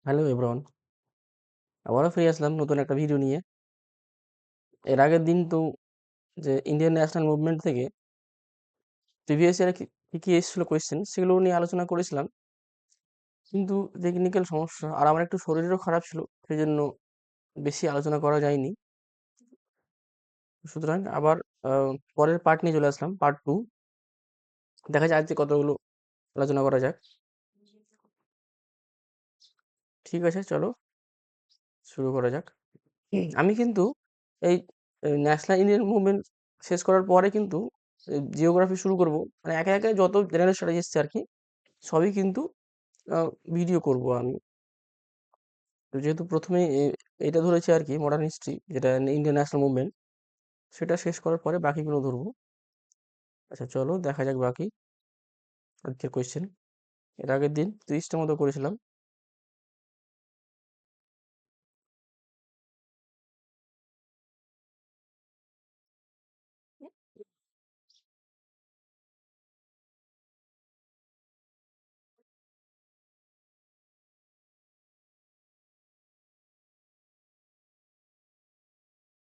Hello everyone, আবারও ফিরে আসলাম নতুন একটা ভিডিও নিয়ে। এর আগের দিন তো যে ইন্ডিয়ান ন্যাশনাল মুভমেন্ট থেকে প্রিভিয়াস ইয়ারে কি এসেছিল কোয়েশ্চেন সেগুলো নিয়ে আলোচনা করেছিলাম, কিন্তু টেকনিক্যাল সমস্যা আর আমার একটু শরীরও খারাপ ছিল, সেই জন্য বেশি আলোচনা করা যায়নি। সুতরাং আবার পরের পার্ট নিয়ে চলে আসলাম, পার্ট 2। দেখা যায় আজকে কতগুলো আলোচনা করা যাক। ঠিক আছে, চলো শুরু করা যাক। আমি কিন্তু এই ন্যাশনাল ইন্ডিয়ান মুভমেন্ট শেষ করার পরে কিন্তু জিওগ্রাফি শুরু করব, মানে একে একে যত জেনারেল স্টাডিজ এসছে আর কি সবই কিন্তু ভিডিও করব আমি। তো যেহেতু প্রথমে এটা ধরেছি আর কি মডার্ন হিস্ট্রি, যেটা ইন্ডিয়ান ন্যাশনাল মুভমেন্ট, সেটা শেষ করার পরে বাকিগুলো ধরবো। আচ্ছা চলো দেখা যাক বাকি আজকের কোয়েশ্চেন। এর আগের দিন 30টা মতো করেছিলাম।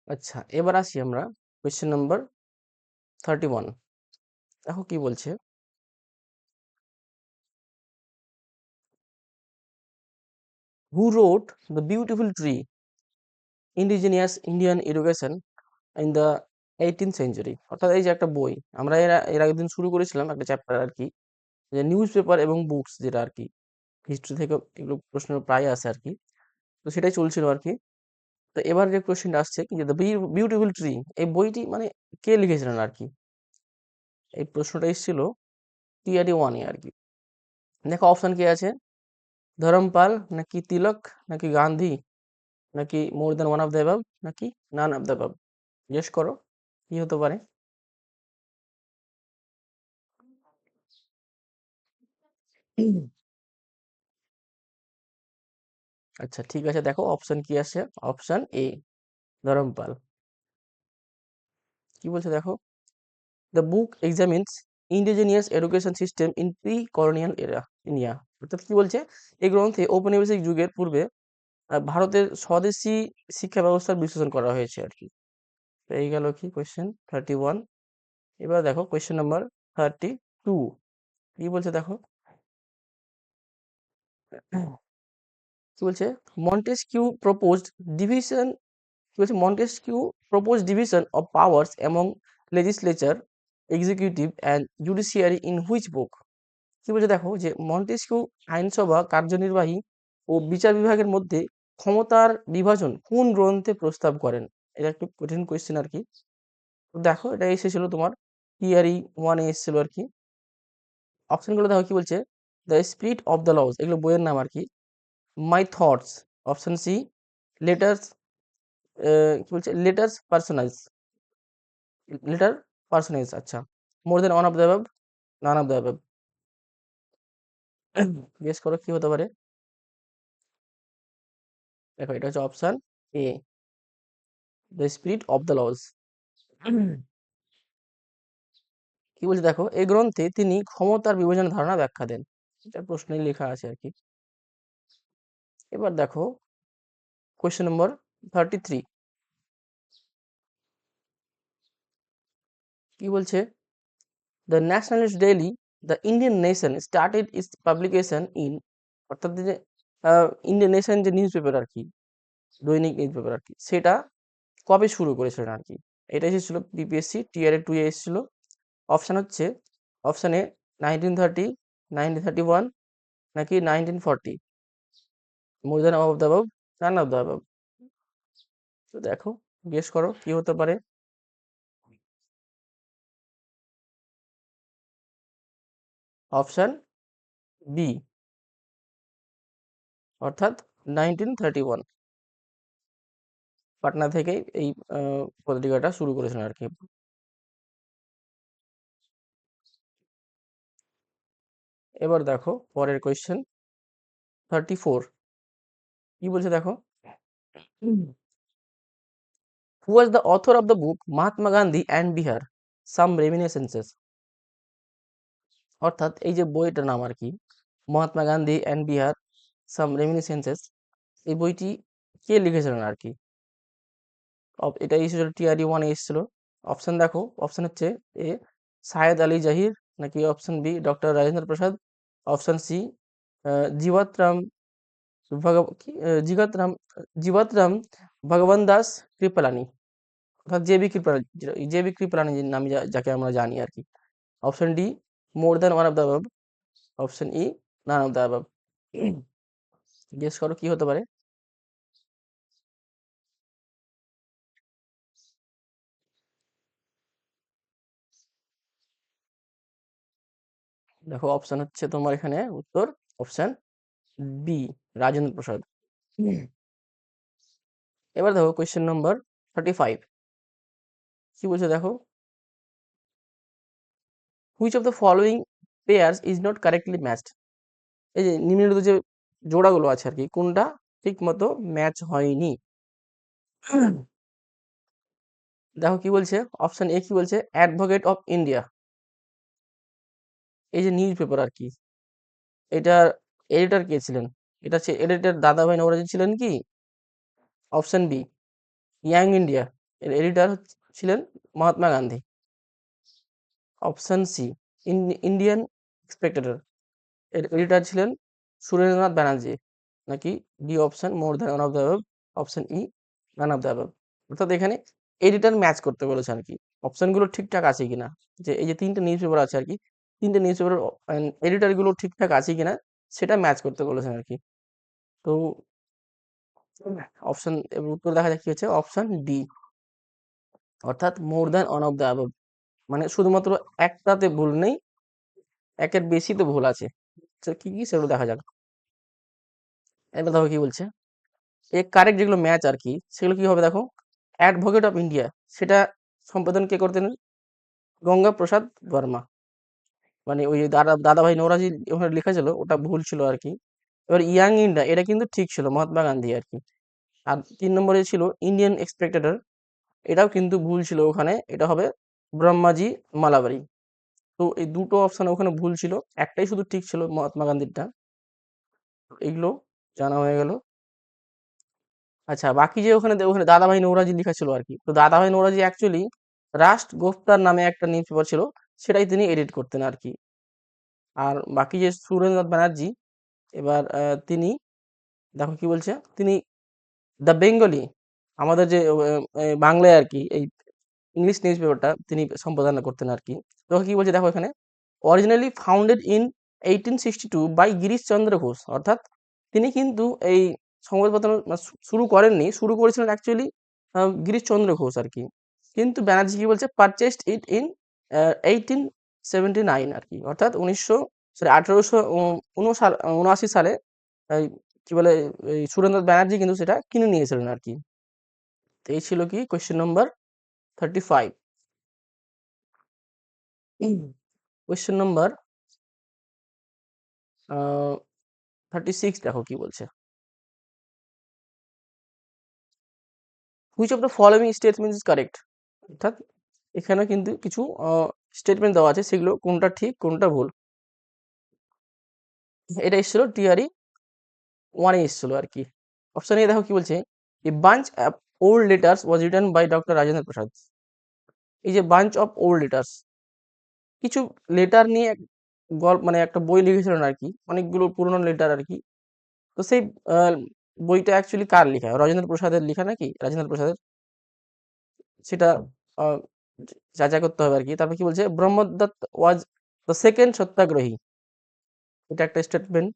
আচ্ছা এবার আসি আমরা কোয়েশ্চেন নাম্বার 31। দেখো কি বলছে। Who wrote the beautiful tree indigenous Indian education in the 18th century? অর্থাৎ এই যে একটা বই, আমরা এর আগের দিন শুরু করেছিলাম একটা চ্যাপ্টার আর কি, যে নিউজ পেপার এবং বুকস, যেটা আর কি হিস্ট্রি থেকে এগুলো প্রশ্ন প্রায় আসে আর কি। তো সেটাই চলছিল আর কি। তো এবার যে কোশ্চেনটা আসছে কি, যে দ্য বিউটিফুল ট্রি, এই বইটি মানে কে লিখেছিলেন আর কি, এই প্রশ্নটা এসেছিল টিআরডি 1-এ আর কি। দেখো অপশন কি আছে, ধরমপাল, নাকি তিলক, নাকি গান্ধী, নাকি more than one of the above, নাকি none of the above? Guess করো কি হতে পারে। আচ্ছা ঠিক আছে, দেখো অপশন কি আছে। Option A, Dharampal. কি বলছে দেখো, the book examines indigenous education system in pre colonial era India. অর্থাৎ কি বলছে, এই গ্রন্থে ঔপনিবেশিক যুগের পূর্বে ভারতের স্বদেশী শিক্ষা ব্যবস্থার বিশ্লেষণ করা হয়েছে আর কি। তো এই গেল কি কোয়েশ্চেন 31। এবার দেখো কোয়েশ্চেন নাম্বার 32। কি বলছে দেখো, কি বলছে, মন্টেস্কিউ প্রপোজড ডিভিশন, কি বলছে, Montesquieu propose division of powers among legislature, executive and judiciary in which book? কি বলছে দেখো, যে মন্টেস্কিউ আইনসভা, কার্যনির্বাহী ও বিচার বিভাগের মধ্যে ক্ষমতার বিভাজন কোন গ্রন্থে প্রস্তাব করেন? এটা একটু কঠিন কোয়েশ্চেন আর কি। তো দেখো এটা এসেছিল তোমার টিআরই 1-এ এসেছিল আর কি। অপশনগুলো দেখো কি বলছে, the spirit of the laws, এগুলো বইয়ের নাম আর কি। My thoughts, option C, letters, কি বলছে, লেটার্স পার্সোনাইজ, লেটার পার্সোনাইজ, আচ্ছা, more than one of the above, none of the above? Guess করো কি হতে পারে। দেখো এটা হচ্ছে option A, the spirit of the laws. কি বলছে দেখো, এই গ্রন্থে তিনি ক্ষমতার বিভাজনের ধারণা ব্যাখ্যা দেন, এটা প্রশ্নে লেখা আছে আর কি। এবার দেখো কোয়েশ্চেন নম্বর 33। কি বলছে, the nationalist daily the Indian nation started it's publication in, অর্থাৎ যে ইন্ডিয়ান নেশন যে নিউজ পেপার আর কি, দৈনিক নিউজ পেপার আর কি, সেটা কবে শুরু করেছিলেন আর কি? এটা এসেছিল বিপিএসসি টিআরএ 2-এ এসেছিল। অপশন হচ্ছে, অপশন এ 1930, 1931, নাকি 1940, more than of the above, none of the above? তো দেখো গেস করো কি হতে পারে। অপশন বি, অর্থাৎ 1931, পাটনা থেকেই এই পত্রিকাটা শুরু করেছিলেন আর কি। এবার দেখো পরের কোয়েশ্চেন 34। কি বলছে দেখো, who was the author of the book Mahatma Gandhi and Bihar, some reminiscences? অর্থাৎ এই যে বইটার নাম আর কি, Mahatma Gandhi and Bihar, some reminiscences, এই বইটি কে লিখেছিলেন আর কি? এটা এসেছিল টিআরই 1 এ এসেছিল। অপশন দেখো, অপশন হচ্ছে এ সায়েদ আলী জাহির, নাকি অপশন বি ডক্টর রাজেন্দ্র প্রসাদ, অপশন সি জীবাত রাম জিগাত রাম জীবাত রাম ভগবান দাস কৃপালানি, অর্থাৎ জেবি কৃপালানি নামে যাকে আমরা জানি আর কি। Option D more than one of the above, option E none of the above. Guess করো কি হতে পারে? দেখো অপশন হচ্ছে তোমার এখানে উত্তর অপশন বি রাজেন্দ্র প্রসাদ। এবার দেখো কোয়েশ্চেন নম্বর 35 কি বলছে দেখো, which of the following pairs is not correctly matched, এই যে নিম্নলিখিত যে জোড়াগুলো আছে আর কি, কোনটা ঠিক মতো ম্যাচ হয়নি? দেখো কি বলছে, অপশন এ কি বলছে, অ্যাডভোকেট অফ ইন্ডিয়া, এই যে নিউজ পেপার আর কি, এটার এডিটর কে ছিলেন? এটা হচ্ছে এডিটর দাদাভাই নওরোজি ছিলেন কি? অপশন বি ইয়াং ইন্ডিয়া, এর এডিটর ছিলেন Mahatma Gandhi. Option C Indian Spectator, এর এডিটর ছিলেন সুরেন্দ্রনাথ ব্যানার্জি, নাকি D option more than one of the above, option E none of the above. অর্থাৎ এখানে এডিটর ম্যাচ করতে বলেছে আর কি, অপশনগুলো ঠিকঠাক আছে কিনা, যে এই যে তিনটে নিউজ পেপার আছে আর কি, তিনটে নিউজ পেপারের এডিটর গুলো ঠিকঠাক আছে কিনা সেটা ম্যাচ করতে বলেছেন আর কি। তো অপশন উত্তর দেখা যাক কি হচ্ছে, অপশন ডি, অর্থাৎ মোর than one of the above, মানে শুধুমাত্র একটাতে ভুল নেই, একের বেশিতে ভুল আছে। কি কি সেগুলো দেখা যাক। এবার দেখো কি বলছে, এর কারেক্ট যেগুলো ম্যাচ আর কি, সেগুলো কি হবে দেখো, অ্যাডভোকেট অফ ইন্ডিয়া, সেটা সম্পাদন কে করতেন? গঙ্গা প্রসাদ বর্মা, মানে ওই যে দাদাভাই নওরোজি ওখানে লেখা ছিল ওটা ভুল ছিল আর কি। এবার ইয়াং ইন্ডিয়া এটা কিন্তু ঠিক ছিল, মহাত্মা গান্ধী আর কি। আর 3 নম্বরে ছিল ইন্ডিয়ান স্পেক্টেটর, এটাও কিন্তু ভুল ছিল ওখানে, এটা হবে ব্রহ্মাজি মালাবারি। তো এই দুটো অপশন ওখানে ভুল ছিল, একটাই শুধু ঠিক ছিল মহাত্মা গান্ধীরটা। এইগুলো জানা হয়ে গেল। আচ্ছা, বাকি যে ওখানে ওখানে দাদাভাই নওরোজি লেখা ছিল আর কি, তো দাদাভাই নওরোজি অ্যাকচুয়ালি রাষ্ট্র গোফতার নামে একটা নিউজ পেপার ছিল, সেটাই তিনি এডিট করতেন আর কি। আর বাকি যে সুরেন্দ্রনাথ ব্যানার্জি, এবার তিনি দেখো কি বলছে, তিনি দ্য বেঙ্গলি, আমাদের যে বাংলায় আর কি এই ইংলিশ নিউজ পেপারটা তিনি সম্পাদনা করতেন আর কি। তো কি বলছে দেখো এখানে, originally founded in 1862 by Girish Chandra Ghosh, অর্থাৎ তিনি কিন্তু এই সংবাদপত্র শুরু করেননি, শুরু করেছিলেন অ্যাকচুয়ালি গিরিশ চন্দ্র ঘোষ আর কি। কিন্তু ব্যানার্জি কি বলছে, পারচেসড ইট ইন 1879 আর কি, অর্থাৎ 1879 সালে এই কি বলে এই সুরেন্দ্রনাথ ব্যানার্জি কিন্তু সেটা কিনে নিয়েছিলেন আর কি। তো এই ছিল কি কোয়েশ্চেন নম্বর 35। কোয়েশ্চেন নম্বর 36 দেখো কি বলছে, which of the following statement is correct, অর্থাৎ এখানে কিন্তু কিছু স্টেটমেন্ট দেওয়া আছে, সেগুলো কোনটা ঠিক কোনটা ভুল। এটা এসেছিল টিআরই 1 এ এসেছিল আর কি। অপশন এ দেখো কি বলছে, a bunch of old letters was written by doctor Rajendra Prasad, এই যে বাঞ্চ অফ ওল্ড লেটার্স, কিছু লেটার নিয়ে গল্প মানে একটা বই লিখেছিলেন আর কি, অনেকগুলো পুরনো লেটার আর কি। তো সেই আহ, বইটা অ্যাকচুয়ালি কার লেখা, রাজেন্দ্র প্রসাদের লেখা নাকি রাজেন্দ্র প্রসাদের, সেটা আহ, যাচাই করতে হবে আর কি। তারপর কি বলছে, Brahmadutt was the second satyagrahi, এটা একটা statement.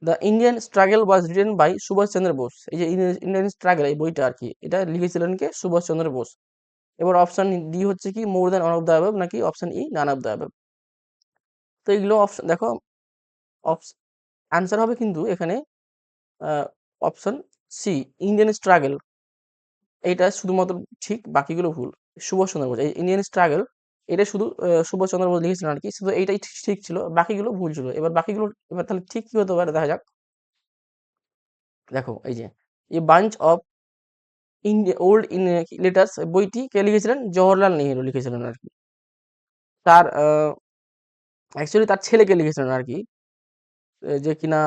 The Indian struggle was written by Subhas Chandra Bose, এই যে ইন্ডিয়ান স্ট্রাগল এই বইটা আর কি, এটা লিখেছিলেন কে? সুভাষ চন্দ্র বোস। এবার অপশন ডি হচ্ছে কি more than one of the above, নাকি option E none of the above. তো এইগুলো অপশন দেখো, অ্যান্সার হবে কিন্তু এখানে অপশন সি ইন্ডিয়ান স্ট্রাগল, এইটা শুধুমাত্র ঠিক, বাকিগুলো ভুল। সুভাষ চন্দ্র বোস এই ইন্ডিয়ান স্ট্রাগল, এটা শুধু সুভাষ চন্দ্র বোস লিখেছিলেন আর কি, শুধু এইটাই ঠিক ছিল, বাকিগুলো ভুল ছিল। এবার বাকিগুলো এবার তাহলে ঠিক কি হতে পারে দেখা যাক। দেখো এই যে এ bunch of old in letters বইটি কে লিখেছিলেন? জওহরলাল নেহেরু লিখেছিলেন আর কি। তার অ্যাকচুয়ালি তার ছেলেকে লিখেছিলেন আর কি, যে কিনা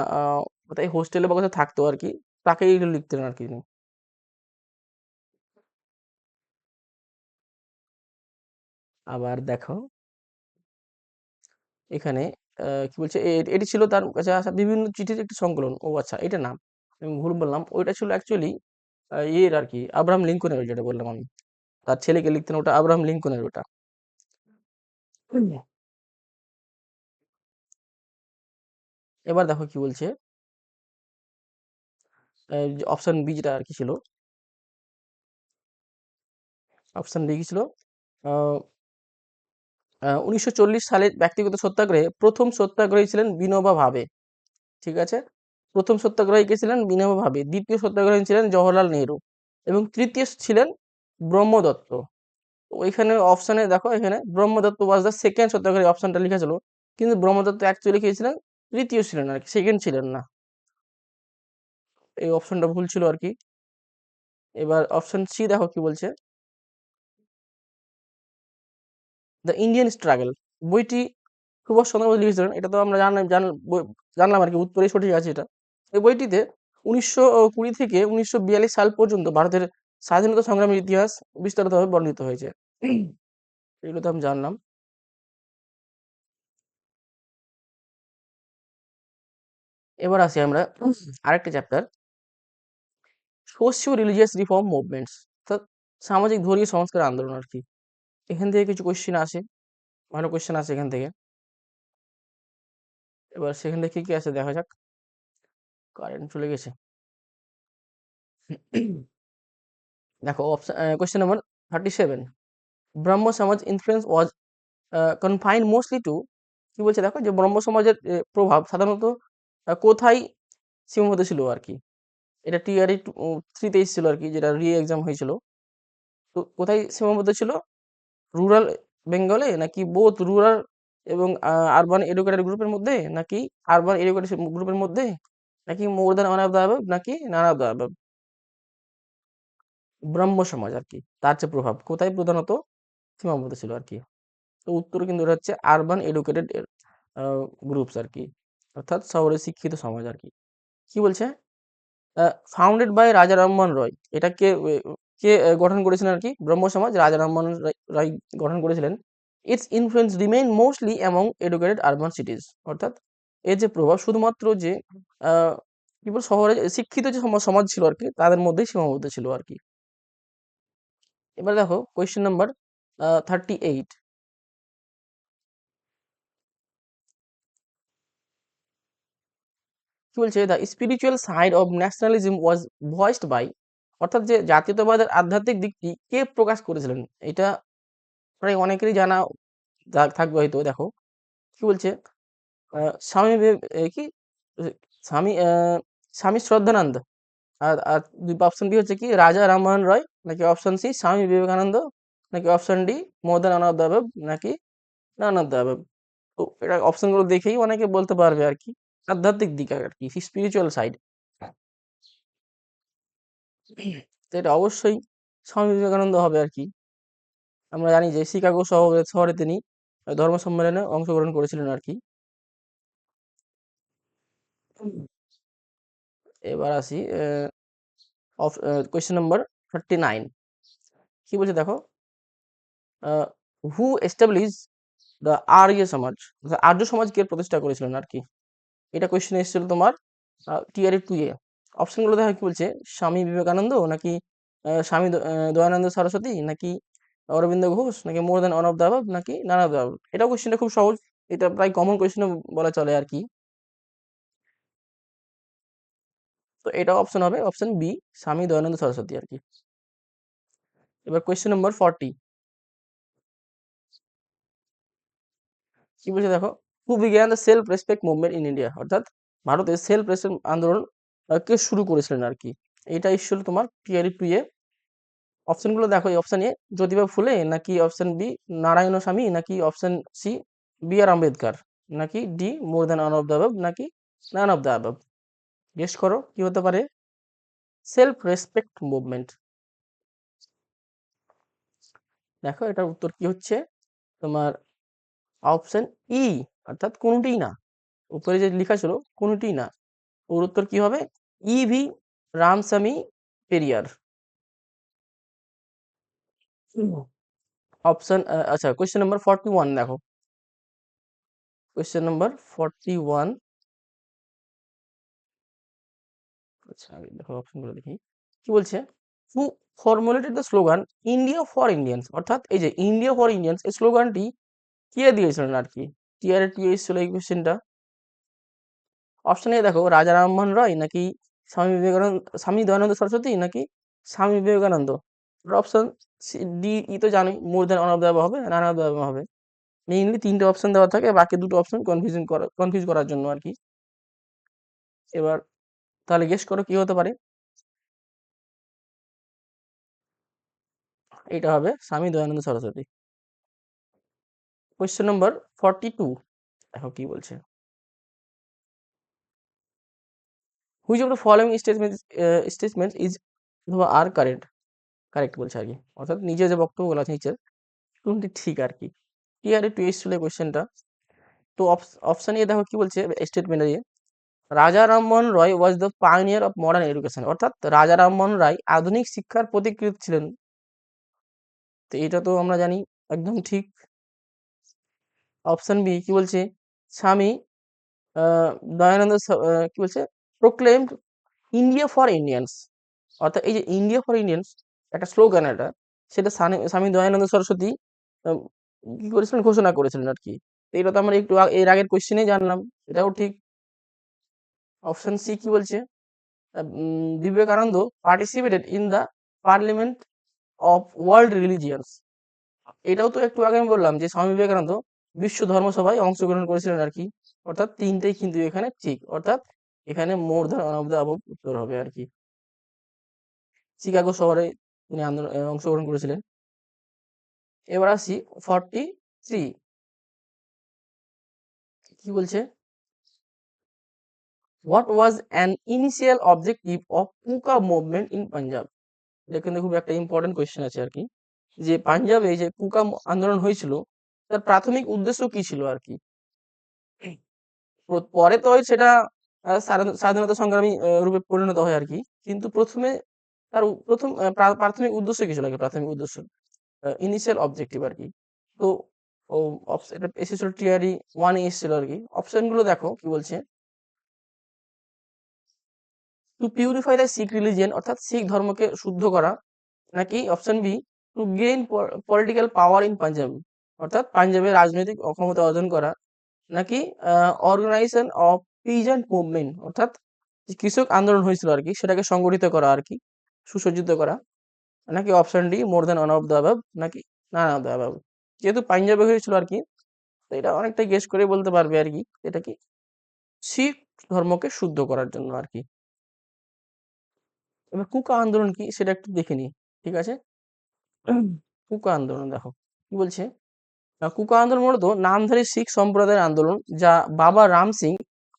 কোথায় হোস্টেলে বা কোথায় থাকতো আর কি, তাকেই লিখতেন আর কি তিনি। আবার দেখো এখানে কি বলছে, এটি ছিল তার কাছে আসা বিভিন্ন চিঠির একটি সংকলন। ও আচ্ছা, এটা না, আমি ভুল বললাম, ওইটা ছিল অ্যাকচুয়ালি ইয়ের আর কি, আব্রাহাম লিঙ্কনের, যেটা বললাম আমি, তার ছেলেকে লিখতেন, ওটা আব্রাহাম লিঙ্কনের ওটা। হুম। এবার দেখো কি বলছে, অপশন বি যেটা আর কি ছিল, অপশন বি কি ছিল, 1940 সালে ব্যক্তিগত সত্যাগ্রহে প্রথম সত্যাগ্রহী ছিলেন বিনোবা ভাবে। ঠিক আছে, প্রথম সত্যাগ্রহী কে ছিলেন বিনোবা ভাবে, দ্বিতীয় সত্যাগ্রহী ছিলেন জওহরলাল নেহরু, এবং তৃতীয় ছিলেন ব্রহ্মদত্ত। ওইখানে অপশনে দেখো, এখানে Brahmadatta was the second satyagrahi, অপশনটা লেখা ছিল, কিন্তু ব্রহ্মদত্ত অ্যাকচুয়ালি কে ছিলেন, তৃতীয় ছিলেন আর কি, সেকেন্ড ছিলেন না। এই অপশনটা ভুল ছিল আর কি। এবার অপশন সি দেখো কি বলছে, দ্য ইন্ডিয়ান স্ট্রাগল বইটি সুভাষচন্দ্র বোস লিখেছিলেন। এটা তো আমরা জানলাম আর কি, উত্তরেই সঠিক আছে এটা। এই বইটিতে 1920 থেকে 1942 সাল পর্যন্ত ভারতের স্বাধীনতা সংগ্রামের ইতিহাস বিস্তারিতভাবে বর্ণিত হয়েছে। এগুলো তো আমি জানলাম। এবার আসি আমরা আরেকটা chapter, socio religious reform movements, অর্থাৎ সামাজিক ধর্মীয় সংস্কার আন্দোলন আর কি। এখান থেকে কিছু কোশ্চেন আসে, ভালো কোশ্চেন আসে এখান থেকে। এবার সেখান থেকে কি কি আছে দেখা যাক। কারেন্ট চলে গেছে। দেখো অপশন, কোশ্চেন নাম্বার 37, ব্রহ্ম সমাজ ইনফ্লুয়েন্স ওয়াজ কনফাইন্ড মোস্টলি টু, কি বলছে দেখো, যে ব্রহ্ম সমাজের প্রভাব সাধারণত কোথায় সীমাবদ্ধ ছিল আর কি। এটা টিআরই 3-তে এসেছিল আর কি, যেটা রি এক্সাম হয়েছিল। তো কোথায় সীমাবদ্ধ ছিল, রুরাল বেঙ্গলে, নাকি বোথ রুরাল এবং আরবান এডুকেটেড গ্রুপের মধ্যে, নাকি আরবান এডুকেটেড গ্রুপের মধ্যে, নাকি more than one of the above, নাকি নান অফ দ্য অ্যাবাভ। ব্রহ্ম সমাজ আর কি, তার যে প্রভাব কোথায় প্রধানত সীমাবদ্ধ ছিল আর কি। তো উত্তর কিন্তু এটা হচ্ছে আরবান এডুকেটেড গ্রুপস আর কি, অর্থাৎ শহরে শিক্ষিত সমাজ আর কি। কি বলছে, ফাউন্ডেড বাই রাজা রামমোহন রয়, এটা কে কে গঠন করেছিলেন আর কি, ব্রহ্ম সমাজ রাজা রামমোহন রায় গঠন করেছিলেন। It's influence remain mostly among educated urban সিটিজ, অর্থাৎ এর যে প্রভাব শুধুমাত্র যে আহ, কি বল, শহরে শিক্ষিত যে সমাজ ছিল আর কি, তাদের মধ্যেই সীমাবদ্ধ ছিল আর কি। এবার দেখো কোয়েশ্চেন নাম্বার 38, কি বলছে, the spiritual side of nationalism was voiced by, অর্থাৎ যে জাতীয়তাবাদের আধ্যাত্মিক দিকটি কে প্রকাশ করেছিলেন। এটা প্রায় অনেকেরই জানা থাকবে হয়তো। দেখো কি বলছে, স্বামী কি স্বামী স্বামী শ্রদ্ধানন্দ, আর অপশন বি হচ্ছে কি রাজা রামমোহন রয়, নাকি অপশন সি স্বামী বিবেকানন্দ, নাকি option D more than one of the above, নাকি নান অফ দ্য অ্যাবাভ। তো এটা অপশনগুলো দেখেই অনেকে বলতে পারবে আর কি, আধ্যাত্মিক দিক আর কি, স্পিরিচুয়াল সাইড। তো এটা অবশ্যই স্বামী বিবেকানন্দ হবে আর কি। আমরা জানি যে শিকাগো শহরে শহরে তিনি ধর্ম সম্মেলনে অংশগ্রহণ করেছিলেন আর কি। এবার আসি কোয়েশ্চেন নাম্বার 39, কি বলছে দেখো, হু এস্টাবলিশ দ্য আর্য সমাজ, আর্য সমাজ কে প্রতিষ্ঠা করেছিলেন আর কি। এটা কোয়েশ্চেন এসেছিল তোমার টিআরই 2-এ। অপশনগুলো দেখা কি বলছে, স্বামী বিবেকানন্দ, নাকি স্বামী দয়ানন্দ সরস্বতী, নাকি অরবিন্দ ঘোষ, নাকি more than one of the above, নাকি নান অফ দ্য অ্যাবাভ। এটা কোয়েশ্চেনটা খুব সহজ, এটা প্রায় কমন কোয়েশ্চেন বলা চলে আর কি। তো এটা অপশন হবে অপশন বি, স্বামী দয়ানন্দ সরস্বতী আর কি। এবার কোয়েশ্চেন নাম্বার 40, কি বলছে দেখো, who began the self respect movement in India, অর্থাৎ ভারতে সেলফ রেসপেক্ট আন্দোলন কে শুরু করেছিলেন আর কি। এটা এসেছিল তোমার টিআরই 2-এ। অপশনগুলো দেখো, এই অপশন এ জ্যোতিবা ফুলে, নাকি অপশন বি নারায়ণ স্বামী, নাকি option C B R Ambedkar, নাকি D more than one of the above, নাকি none of the above. Guess করো কি হতে পারে, সেলফ রেসপেক্ট মুভমেন্ট। দেখো এটার উত্তর কি হচ্ছে তোমার, অপশন ই, অর্থাৎ কোনটিই না। উপরে যে লেখা ছিল কোনটিই না, ওর উত্তর কি হবে? ইভি রামস্বামী পেরিয়ার। অপশন আচ্ছা, কোয়েশ্চেন নাম্বার 41 দেখো। Question number 41। আচ্ছা, আগে দেখো অপশনগুলো দেখি। কি বলছে? Who formulated the slogan India for Indians, অর্থাৎ এই যে ইন্ডিয়া ফর ইন্ডিয়ান্স এই স্লোগানটি কে দিয়েছিলেন আর কি? টিআরএ টু এসেছিল এই কোয়েশ্চেনটা। অপশন এ দেখো রাজা রামমোহন রায়, নাকি স্বামী বিবেকানন্দ, স্বামী দয়ানন্দ সরস্বতী, নাকি Swami Vivekananda. Option D E তো জানোই, more than on of the হবে, নান অফ দ্য হবে। মেইনলি তিনটে অপশন দেওয়া থাকে, বাকি দুটো অপশন কনফিউজ করার জন্য আর কি। এবার তাহলে গেস করো কি হতে পারে? এটা হবে স্বামী দয়ানন্দ সরস্বতী। কোয়েশ্চেন নম্বর 42 দেখো কি বলছে। Which of the following statement is are correct, correct বলছে আর কি, অর্থাৎ নিচে যে বক্তব্যগুলো আছে নিচের কোনটি ঠিক আর কি। টিআরএ টু এসেছিল কোয়েশ্চেনটা। তো অপশন এ দেখো কি বলছে স্টেটমেন্টে দিয়ে, Raja Rammohan Roy was the pioneer of modern education, অর্থাৎ রাজা রামমোহন রায় আধুনিক শিক্ষার পথিকৃৎ ছিলেন। তো এটা তো আমরা জানি একদম ঠিক। অপশন বি কি বলছে? স্বামী আহ, দয়ানন্দ কি বলছে? প্রোক্লেমড ইন্ডিয়া ফর ইন্ডিয়ান্স, অর্থাৎ এই যে ইন্ডিয়া ফর ইন্ডিয়ান্স একটা স্লোগান, এটা সেটা স্বামী দয়ানন্দ সরস্বতী আহ, কি করেছিলেন, ঘোষণা করেছিলেন আর কি। তো এটা তো আমরা একটু এর আগের কোশ্চেনে জানলাম, এটাও ঠিক। অপশন সি কি বলছে? Vivekananda participated in the parliament of world religions, এটাও তো একটু আগে আমি বললাম যে স্বামী বিবেকানন্দ বিশ্ব ধর্ম সভায় অংশগ্রহণ করেছিলেন আর কি। অর্থাৎ তিনটেই কিন্তু এখানে ঠিক, অর্থাৎ এখানে মোর than one of the above উত্তর হবে আর কি। শিকাগো শহরে তিনি অংশগ্রহণ করেছিলেন। এবার আসি 43। কি বলছে? What was an initial objective of Kuka movement in Punjab, এটা কিন্তু খুব একটা ইম্পর্টেন্ট কোয়েশ্চেন আছে আর কি, যে পাঞ্জাবে যে কুকা আন্দোলন হয়েছিল তার প্রাথমিক উদ্দেশ্য কি ছিল আর কি। পরে তো সেটা স্বাধীনতা সংগ্রামী রূপে পরিণত হয় আর কি, কিন্তু প্রথমে তার প্রথম প্রাথমিক উদ্দেশ্য কি ছিল আর কি? প্রাথমিক উদ্দেশ্য ইনিশিয়াল অবজেক্টিভ আর কি। তো ও এটা এসেছিল টিআরই ওয়ান এসেছিল আর কি। অপশন গুলো দেখো কি বলছে। To purify the Sikh religion, অর্থাৎ শিখ ধর্মকে শুদ্ধ করা, নাকি option B to gain political power in Punjab, অর্থাৎ পাঞ্জাবে রাজনৈতিক অক্ষমতা অর্জন করা, নাকি অর্গানাইজেশন অফ পিজেন্ট মুভমেন্ট, অর্থাৎ যে কৃষক আন্দোলন হয়েছিল আর কি সেটাকে সংগঠিত করা আর কি, সুসজ্জিত করা, নাকি option D more than one of the above, নাকি নান অফ দ্য অ্যাবাভ। যেহেতু পাঞ্জাবে হয়েছিল আর কি, তো এটা অনেকটাই গেস করে বলতে পারবে আর কি, এটা কি শিখ ধর্মকে শুদ্ধ করার জন্য আর কি। এবার কুকা আন্দোলন কি সেটা একটু দেখে নিই, ঠিক আছে? কুকা আন্দোলন দেখো কি বলছে। কুকা আন্দোলন মূলত নামধারী শিখ সম্প্রদায়ের আন্দোলন, যা বাবা রাম সিং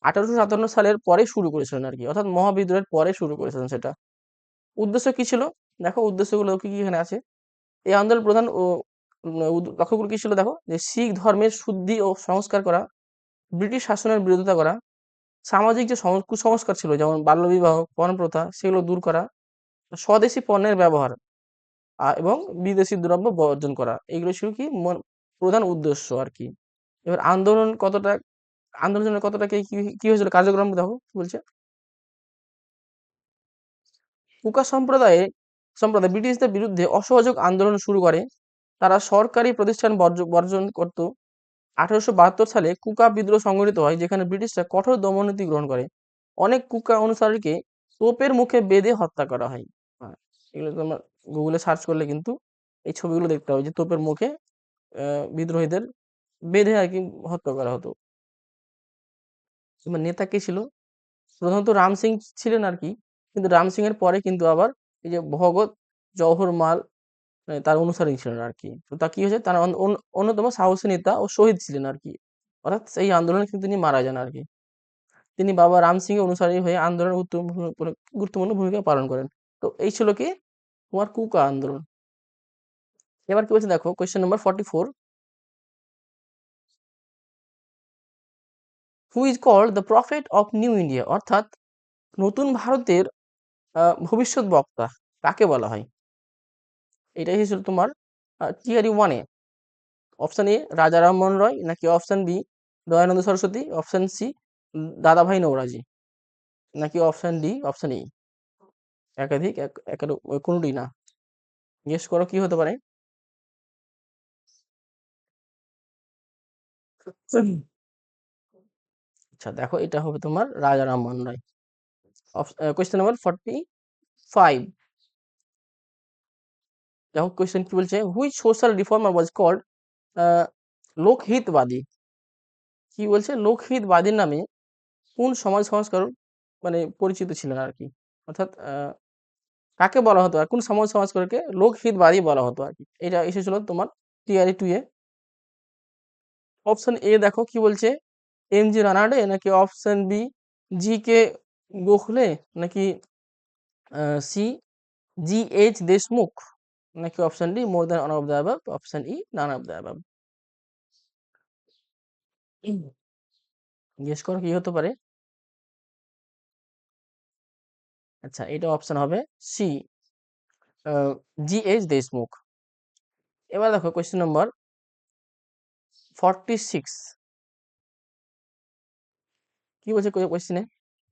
1857 সালের পরে শুরু করেছিলেন আর কি, অর্থাৎ মহাবিদ্রোহের পরে শুরু করেছিলেন সেটা। উদ্দেশ্য কি ছিল? দেখো উদ্দেশ্যগুলো কি কি এখানে আছে। এই আন্দোলন প্রধান ও লক্ষ্যগুলো কি ছিল দেখো, যে শিখ ধর্মের শুদ্ধি ও সংস্কার করা, ব্রিটিশ শাসনের বিরোধিতা করা, সামাজিক যে কুসংস্কার ছিল যেমন বাল্যবিবাহ, পণ প্রথা, সেগুলো দূর করা, স্বদেশী পণ্যের ব্যবহার, এবং বিদেশি দ্রব্য বর্জন করা, এগুলো ছিল কি প্রধান উদ্দেশ্য আর কি। এবার আন্দোলনের কতটা কি হয়েছিল কার্যক্রম দেখো কি বলছে। কুকা সম্প্রদায় ব্রিটিশদের বিরুদ্ধে অসহযোগ আন্দোলন শুরু করে। তারা সরকারি প্রতিষ্ঠান বর্জন করত। 1872 সালে কুকা বিদ্রোহ সংঘটিত হয়, যেখানে ব্রিটিশরা কঠোর দমননীতি গ্রহণ করে। অনেক কুকা অনুসারীকে তোপের মুখে বেঁধে হত্যা করা হয়। হ্যাঁ, এগুলো তোমরা গুগলে সার্চ করলে কিন্তু এই ছবিগুলো দেখতে হবে, যে তোপের মুখে বিদ্রোহীদের বেঁধে আর কি হত্যা করা হতো। এবার নেতা কে ছিল? প্রধানত রাম সিং ছিলেন আর কি, কিন্তু রাম সিং এর পরে কিন্তু আবার এই যে ভগৎ জওহর মাল তার অনুসারী ছিলেন আর কি। তো তা কি হয়েছে, তার অন্যতম সাহসী নেতা ও শহীদ ছিলেন আর কি, অর্থাৎ সেই আন্দোলনে কিন্তু তিনি মারা যান আর কি। তিনি বাবা রাম সিং এর অনুসারী হয়ে আন্দোলনের গুরুত্বপূর্ণ ভূমিকা পালন করেন। তো এই ছিল কি তোমার কুকা আন্দোলন। এবার কি বলছে দেখো, question number 44। Who is called the prophet of new India, অর্থাৎ নতুন ভারতের ভবিষ্যৎ বক্তা কাকে বলা হয়? এটা এসেছিল তোমার টিআরই 1 এ। অপশন এ রাজা রামমোহন রয়, নাকি option B Dayanand Saraswati, option C Dadabhai Naoroji, নাকি অপশন ডি অপশন ই একাধিক একের কোনোটি না। গেস করো কি হতে পারে? আচ্ছা দেখো, এটা হবে তোমার রাজা রামমোহন রায়। Question number 45। দেখো কোয়েশ্চেন কি বলছে, which social reformer was called Lokhitwadi. কি বলছে, লোকহিতবাদীর নামে কোন সমাজ সংস্কারক মানে পরিচিত ছিলেন আর কি। অর্থাৎ কাকে বলা হতো, আর কোন সমাজ সংস্কারকে লোকহিতবাদী বলা হতো আর কি। এটা এসেছিল তোমার টিআরই 2 এ। অপশন এ দেখো কি বলছে, এম জি রানাডে, নাকি অপশন বি জি কে গোখলে, নাকি সি জি এইচ দেশমুখ, নাকি option D more than on of the above, option E none of the above. Guess করো কি হতে পারে? আচ্ছা, এটা অপশন হবে সি জি এইচ দেশমুখ। এবার দেখো কোয়েশ্চেন নম্বর 46। কি বলছে কোয়েশ্চেনে,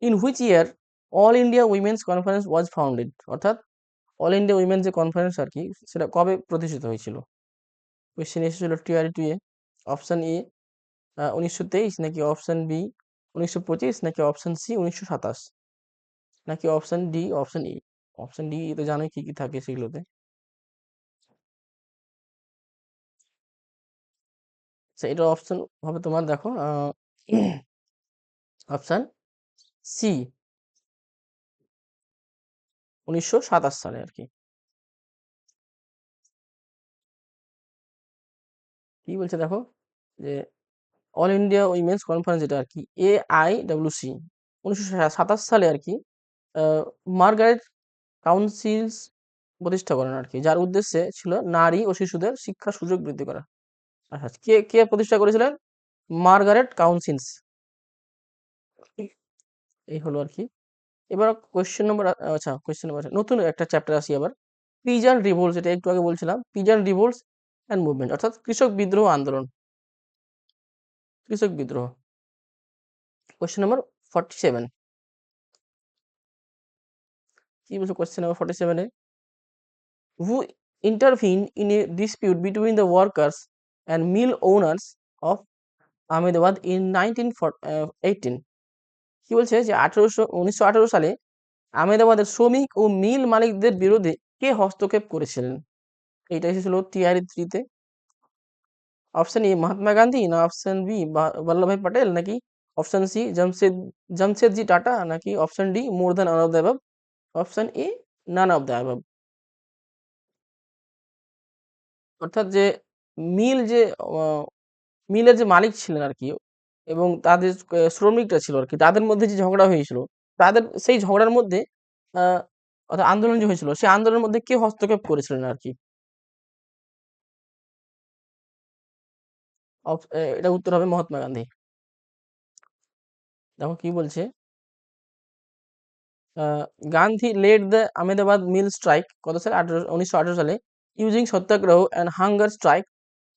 in which year all India women's conference was founded. অর্থাৎ অল ইন্ডিয়া উইমেন্স যে কনফারেন্স আর কি, সেটা কবে প্রতিষ্ঠিত হয়েছিল? কোয়েশ্চেন এসেছিল টিআরই 2 এ। অপশন এ 1923, নাকি অপশন বি 1925, নাকি অপশন সি 1927, নাকি option D option E. Option D তো জানোই কি কি থাকে সেগুলোতে। আচ্ছা, এটা অপশন হবে তোমার দেখো অপশন সি 1927 সালে আর কি। কি বলছে দেখো, যে অল ইন্ডিয়া উইমেন্স কনফারেন্স যেটা আর কি, AIWC 1927 সালে আর কি মার্গারেট কাউন্সিলস প্রতিষ্ঠা করেন আর কি, যার উদ্দেশ্যে ছিল নারী ও শিশুদের শিক্ষার সুযোগ বৃদ্ধি করা। আচ্ছা, কে কে প্রতিষ্ঠা করেছিলেন? Margaret council's. এই হলো আর কি। এবার কোয়েশ্চেন নম্বর, আচ্ছা কোয়েশ্চেন নম্বর নতুন একটা চ্যাপ্টার আসি আবার। পিজন রিভোল্ট, যেটা একটু আগে বলছিলাম, পিজন রিভোল্টস অ্যান্ড মুভমেন্ট, অর্থাৎ কৃষক বিদ্রোহ আন্দোলন, কৃষক বিদ্রোহ। Question number 47। কি বলছো question number 47 A, who intervened in a dispute between the workers and mill owners of Ahmedabad in 1918। কি বলছে যে 1918 সালে আহমেদাবাদের শ্রমিক ও মিল মালিকদের বিরুদ্ধে কে হস্তক্ষেপ করেছিলেন? এটা এসেছিল টিআরই 3 তে। অপশন এ মহাত্মা গান্ধী, না অপশন বি বল্লভভাই পটেল, নাকি অপশন সি জামশেদজি টাটা, নাকি option D more than all of the above, option A naan of the above. অর্থাৎ যে মিল যে মিলের যে মালিক ছিলেন আর কি, এবং তাদের শ্রমিকরা ছিল আর কি, তাদের মধ্যে যে ঝগড়া হয়েছিল, তাদের সেই ঝগড়ার মধ্যে আহ অর্থাৎ আন্দোলন যে হয়েছিল, সেই আন্দোলনের মধ্যে কে হস্তক্ষেপ করেছিলেন আর কি। এটা উত্তর হবে মহাত্মা গান্ধী। দেখো কি বলছে, ah, Gandhi led the Ahmedabad mill strike কত সালে? 1918 সালে, using satyagraha and hunger strike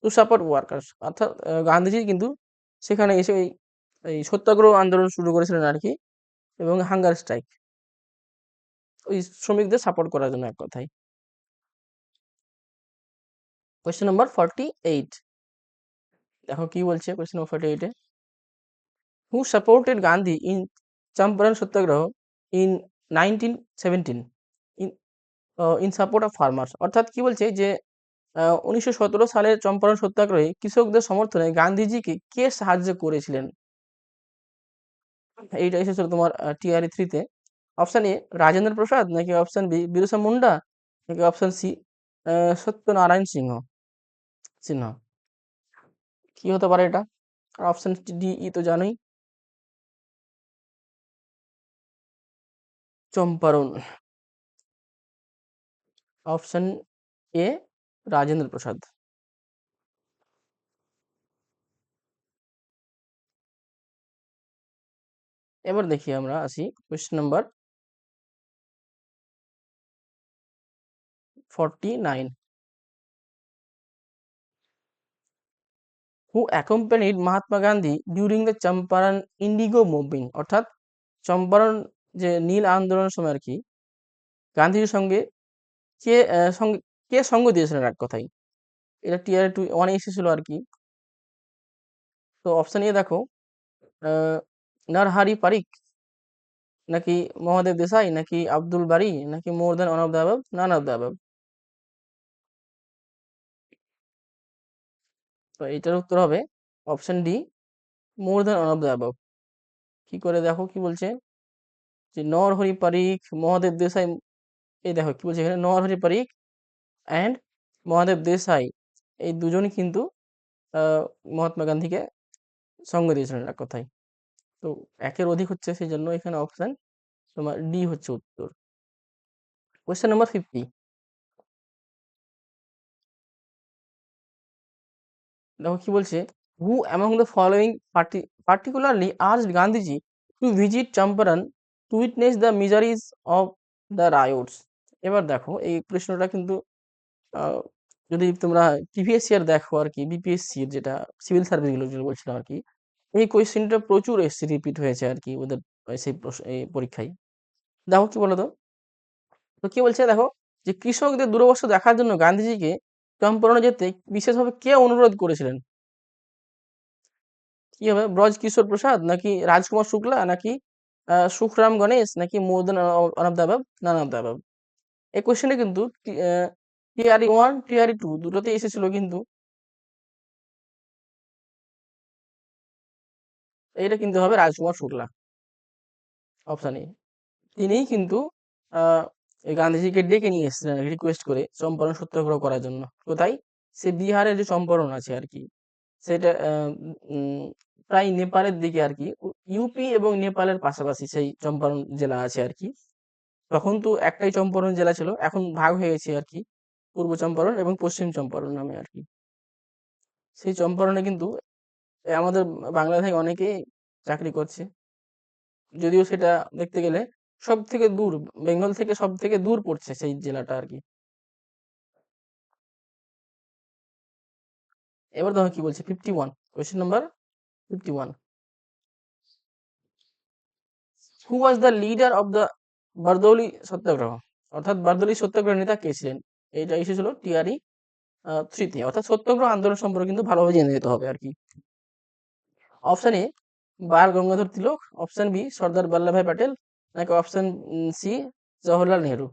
to support workers. অর্থাৎ গান্ধীজি কিন্তু সেখানে এসে এই এই সত্যাগ্রহ আন্দোলন শুরু করেছিলেন আর কি, এবং হাঙ্গার স্ট্রাইক, ওই শ্রমিকদের সাপোর্ট করার জন্য এক কথায়। Question number 48। দেখো কি বলছে question number 48 A, who supported Gandhi in Champaran satyagraha in 1917 in in support of farmers. অর্থাৎ কি বলছে যে 1917 সালের চম্পারণ সত্যাগ্রহে কৃষকদের সমর্থনে গান্ধীজিকে কে সাহায্য করেছিলেন? এইটা এসেছিল তোমার টিআরই 3 তে। অপশন এ রাজেন্দ্র প্রসাদ, নাকি অপশন বি বিরসা মুন্ডা, নাকি অপশন সি সত্যনারায়ণ সিনহা। কি হতে পারে এটা? আর অপশন ডি ই তো জানোই, চম্পারণ। Option A Rajendra Prasad. এবার দেখি আমরা আসি question number 49, who accompanied Mahatma Gandhi during the Champaran Indigo movement, অর্থাৎ চম্পারণ যে নীল আন্দোলনের সময় আর কি গান্ধীজির সঙ্গে সঙ্গে কে সঙ্গ দিয়েছিলেন এক কথায়। এটা টিআর টু ওয়ানে এসেছিল আর কি। তো অপশন এ দেখো, নরহারি পারিক, নাকি মহাদেব দেসাই, নাকি আব্দুল বারি, নাকি more than one of the above, none of the অ্যাবাব। তো এটার উত্তর হবে option D, more than one of the অ্যাবাব। কি করে দেখো কি বলছে, যে নরহরি পারিক, মহাদেব দেসাই, এই দেখো কি বলছে এখানে, নরহরি পারিক অ্যান্ড মহাদেব দেসাই এই দুজনই কিন্তু আহ, মহাত্মা গান্ধীকে সঙ্গ দিয়েছিলেন এক কথায়। তো একের অধিক হচ্ছে, সেই জন্য এখানে অপশন তোমার ডি হচ্ছে উত্তর। কোয়েশ্চেন নাম্বার 50, দেখো কি বলছে, who among the following particularly asked Gandhiji to visit Champaran to witness the miseries of the ryots. এবার দেখো এই প্রশ্নটা কিন্তু আহ, যদি তোমরা প্রিভিয়াস ইয়ার দেখো আর কি, বিপিএসসি এর যেটা সিভিল সার্ভিস গুলো যেগুলো বলছিলাম আর কি, এই কোয়েশ্চেনটা প্রচুর এসছে, রিপিট হয়েছে আর কি ওদের সেই এই পরীক্ষায়। দেখো কি বলতো, তো কি বলছে দেখো, যে কৃষকদের দুরবস্থা দেখার জন্য গান্ধীজিকে চম্পারণে যেতে বিশেষভাবে কে অনুরোধ করেছিলেন? কি হবে, ব্রজ কিশোর প্রসাদ, নাকি রাজকুমার শুক্লা, নাকি সুখরাম গণেশ, নাকি more than one of the above, none of the অ্যাবাব। এই কোশ্চেনটা কিন্তু টিআরই ওয়ান টিআরই টু দুটোতে এসেছিল কিন্তু, এটা কিন্তু হবে রাজকুমার শুক্লা, অপশন এ। তিনিই কিন্তু আহ এই গান্ধীজিকে ডেকে নিয়ে এসেছিলেন রিকোয়েস্ট করে চম্পারণ সত্যাগ্রহ করার জন্য। কোথায়? সে বিহারের যে চম্পারণ আছে আর কি, সেটা প্রায় নেপালের দিকে আর কি, ইউপি এবং নেপালের পাশাপাশি সেই চম্পারণ জেলা আছে আর কি। তখন তো একটাই চম্পারণ জেলা ছিল, এখন ভাগ হয়ে গেছে আর কি, পূর্ব চম্পারণ এবং পশ্চিম চম্পারণ নামে আর কি। সেই চম্পারণে কিন্তু আমাদের বাংলা থেকে অনেকেই চাকরি করছে, যদিও সেটা দেখতে গেলে সব থেকে দূর, বেঙ্গল থেকে সব থেকে দূর পড়ছে সেই জেলাটা আর কি। এবার দেখো কি বলছে, 51, question number 51, who was the leader of the Bardoli satyagraha, অর্থাৎ বারদৌলি সত্যাগ্রহ নেতা কে ছিলেন? এইটা এসেছিল টিআরই থ্রিতে, অর্থাৎ সত্যাগ্রহ আন্দোলন সম্পর্কে কিন্তু ভালোভাবে জেনে যেতে হবে আর কি। Option A Bal Gangadhar Tilak, option B Sardar Vallabhbhai Patel, নাকি option C Jawaharlal Nehru,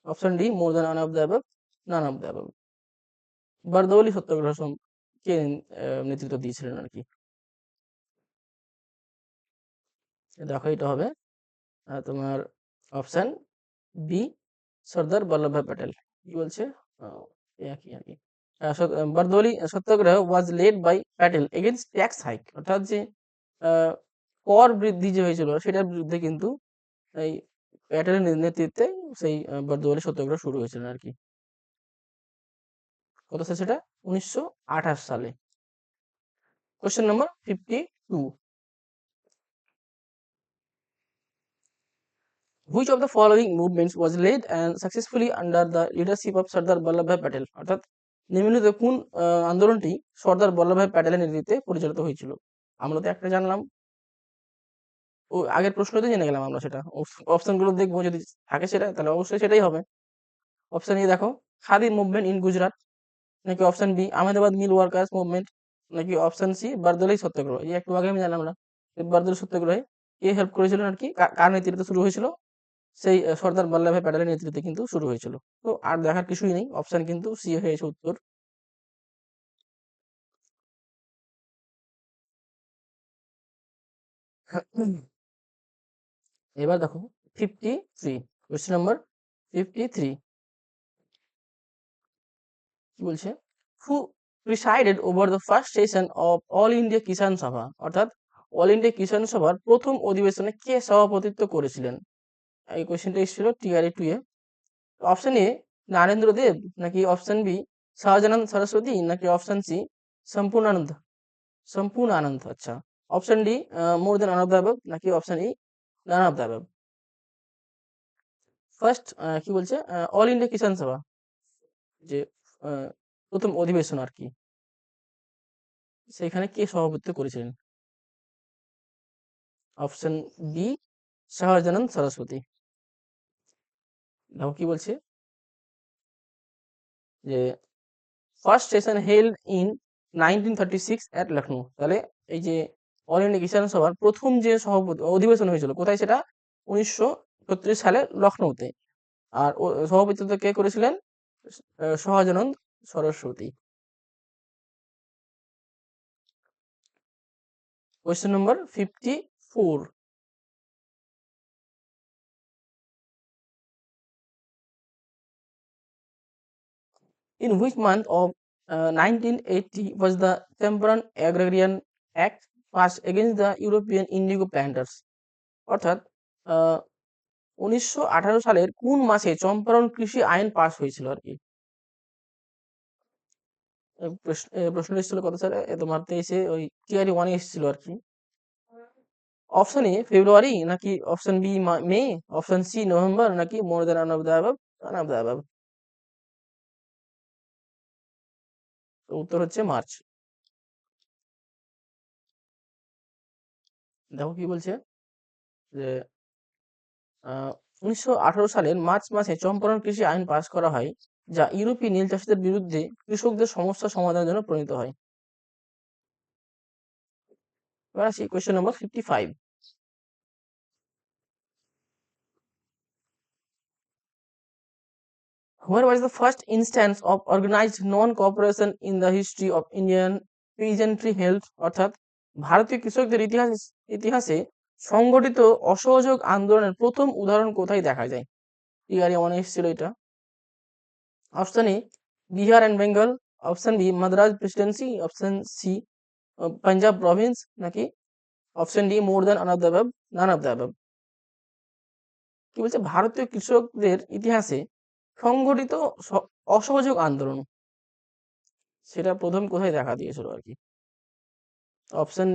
option D more than one of the above, none of the above. Bardoli satyagraha কে নেতৃত্ব দিয়েছিলেন আর কি। দেখো এটা হবে তোমার অপশন বি সর্দার বল্লভভাই প্যাটেল। কি বলছে, আহ, একই একই। Bardoli satyagraha was led by Patel against tax hike, অর্থাৎ যে আহ, কর বৃদ্ধি যে হয়েছিল সেটার বিরুদ্ধে কিন্তু এই প্যাটেলের নেতৃত্বে সেই বারদৌলি সত্যাগ্রহ শুরু হয়েছিল আর কি। কত সালে সেটা? 1928 সালে। Question number 52, which of the following movements was led and successfully under the leadership of সর্দার বল্লভভাই প্যাটেল, অর্থাৎ নিম্নলিখিত কোন আন্দোলনটি সর্দার বল্লভভাই প্যাটেলের নেতৃত্বে পরিচালিত হয়েছিল? আমরা তো একটা জানলাম, ও আগের প্রশ্নতে জেনে গেলাম আমরা সেটা। অপশন গুলো দেখবো, যদি থাকে সেটা তাহলে অবশ্যই সেটাই হবে। অপশন এ দেখো, খাদি মুভমেন্ট ইন গুজরাট, নাকি অপশন বি আহমেদাবাদ মিল ওয়ার্কার্স মুভমেন্ট, নাকি অপশন সি বারদৌলি সত্যাগ্রহ। এই একটু আগে আমি জানলাম আমরা, বারদৌলি সত্যাগ্রহে কে হেল্প করেছিলেন আর কি, কার নেতৃত্বে শুরু হয়েছিল? সেই সর্দার বল্লভভাই প্যাটেলের নেতৃত্বে কিন্তু শুরু হয়েছিল। তো আর দেখার কিছুই নেই, অপশন কিন্তু সি হয়েছে উত্তর। এবার দেখো 53, কোয়েশ্চেন নাম্বার 53, কি বলছে, who presided over the first session of all India Kisan Sabha, অর্থাৎ অল ইন্ডিয়া কিষাণ সভার প্রথম অধিবেশনে কে সভাপতিত্ব করেছিলেন? এই কোয়েশ্চেনটা এসেছিল টিআরএ 2 এ। অপশন এ নারেন্দ্র দেব, নাকি অপশন বি শাহজানন্দ সরস্বতী, নাকি অপশন সি সম্পূর্ণানন্দ, সম্পূর্ণ আনন্দ, আচ্ছা। Option D more than none of the above, নাকি option E none of the above? First কি বলছে, অল ইন্ডিয়া কিষাণ সভা যে প্রথম অধিবেশন আর কি, সেখানে কে সভাপতিত্ব করেছিলেন? Option B Sahajanand Saraswati. দেখো কি বলছে, যে first session held in 1936 at Lucknow. তাহলে এই যে অল ইন্ডিয়া কিষাণ সভার প্রথম যে সভাপতি অধিবেশন হয়েছিল কোথায়, সেটা 1936 সালে লখনৌতে। আর সভাপতিত্ব কে করেছিলেন? Sahajanand Saraswati. Question number 54, in which month of 1980 was the Temperance Agrarian Act passed against the European indigo planters? অর্থাৎ 1918 সালের কোন মাসে চম্পারণ কৃষি আইন পাস হয়েছিল আর কি? প্রশ্ন এসেছিল কত সালে? তোমার 23-এ ওই টিআরই 1-এ এসেছিল আর কি। অপশন এ ফেব্রুয়ারি, নাকি অপশন বি মে, অপশন সি নভেম্বর, নাকি more than none of the above? Naan of the above. উত্তর হচ্ছে মার্চ। দেখো কি বলছে, যে 1918 সালের মার্চ মাসে চম্পারণ কৃষি আইন পাস করা হয়, যা ইউরোপীয় নীল চাষীদের বিরুদ্ধে কৃষকদের সমস্যা সমাধানের জন্য প্রণীত হয়। এবার আসি question number 55, where was the first instance of organized non-cooperation in the history of Indian peasantry held? অর্থাৎ ভারতীয় কৃষকদের ইতিহাসে সংগঠিত অসহযোগ আন্দোলনের প্রথম উদাহরণ কোথায় দেখা যায়? টিআরই 1-এ এসেছিল এটা। Option A Bihar and Bengal, option B Madras presidency, option C Punjab province, নাকি option D more than none of the above? কি বলছে, ভারতীয় কৃষকদের ইতিহাসে সংগঠিত অসহযোগ আন্দোলন, সেটা প্রথম কোথায় দেখা দিয়েছিল আর কি? অপশন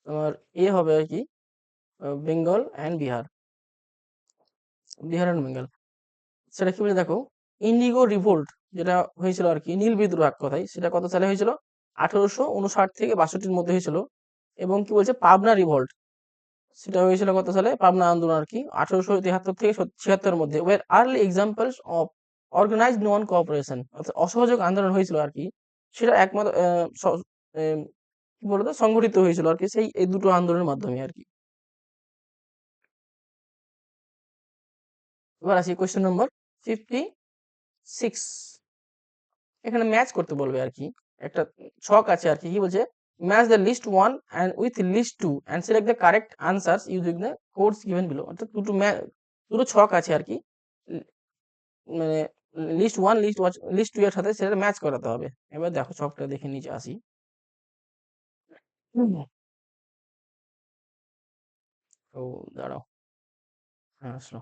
তোমার এ হবে আর কি, বেঙ্গল অ্যান্ড বিহার, বিহার অ্যান্ড বেঙ্গল। সেটা কি বলে দেখো, ইন্ডিগো রিভোল্ট যেটা হয়েছিল আর কি, নীল বিদ্রোহ এক কথায়, সেটা কত সালে হয়েছিল? 1859 থেকে 62-র মধ্যে হয়েছিল। এবং কি বলছে, পাবনা রিভোল্ট, সেটা হয়েছিল কত সালে? পাবনা আন্দোলন আর কি 1873 থেকে 76-এর মধ্যে। Were early examples of organised non cooperation, অর্থাৎ অসহযোগ আন্দোলন হয়েছিল আর কি, সেটা একমাত্র কি বলতো সংগঠিত হয়েছিল আর কি সেই এই দুটো আন্দোলনের মাধ্যমে আর কি। এবার আসি কোয়েশ্চেন নম্বর 56, এখানে ম্যাচ করতে বলবে আর কি, একটা ছক আছে আর কি। কি বলছে, match the list one and with list two and select the correct answers using the codes given below. অর্থাৎ দুটো ছক আছে আর কি, মানে লিস্ট ওয়ান লিস্ট টু এর সাথে সেটা ম্যাচ করাতে হবে। এবার দেখো ছকটা দেখে নিচে আসি। ও দাঁড়াও, হ্যাঁ আসলো।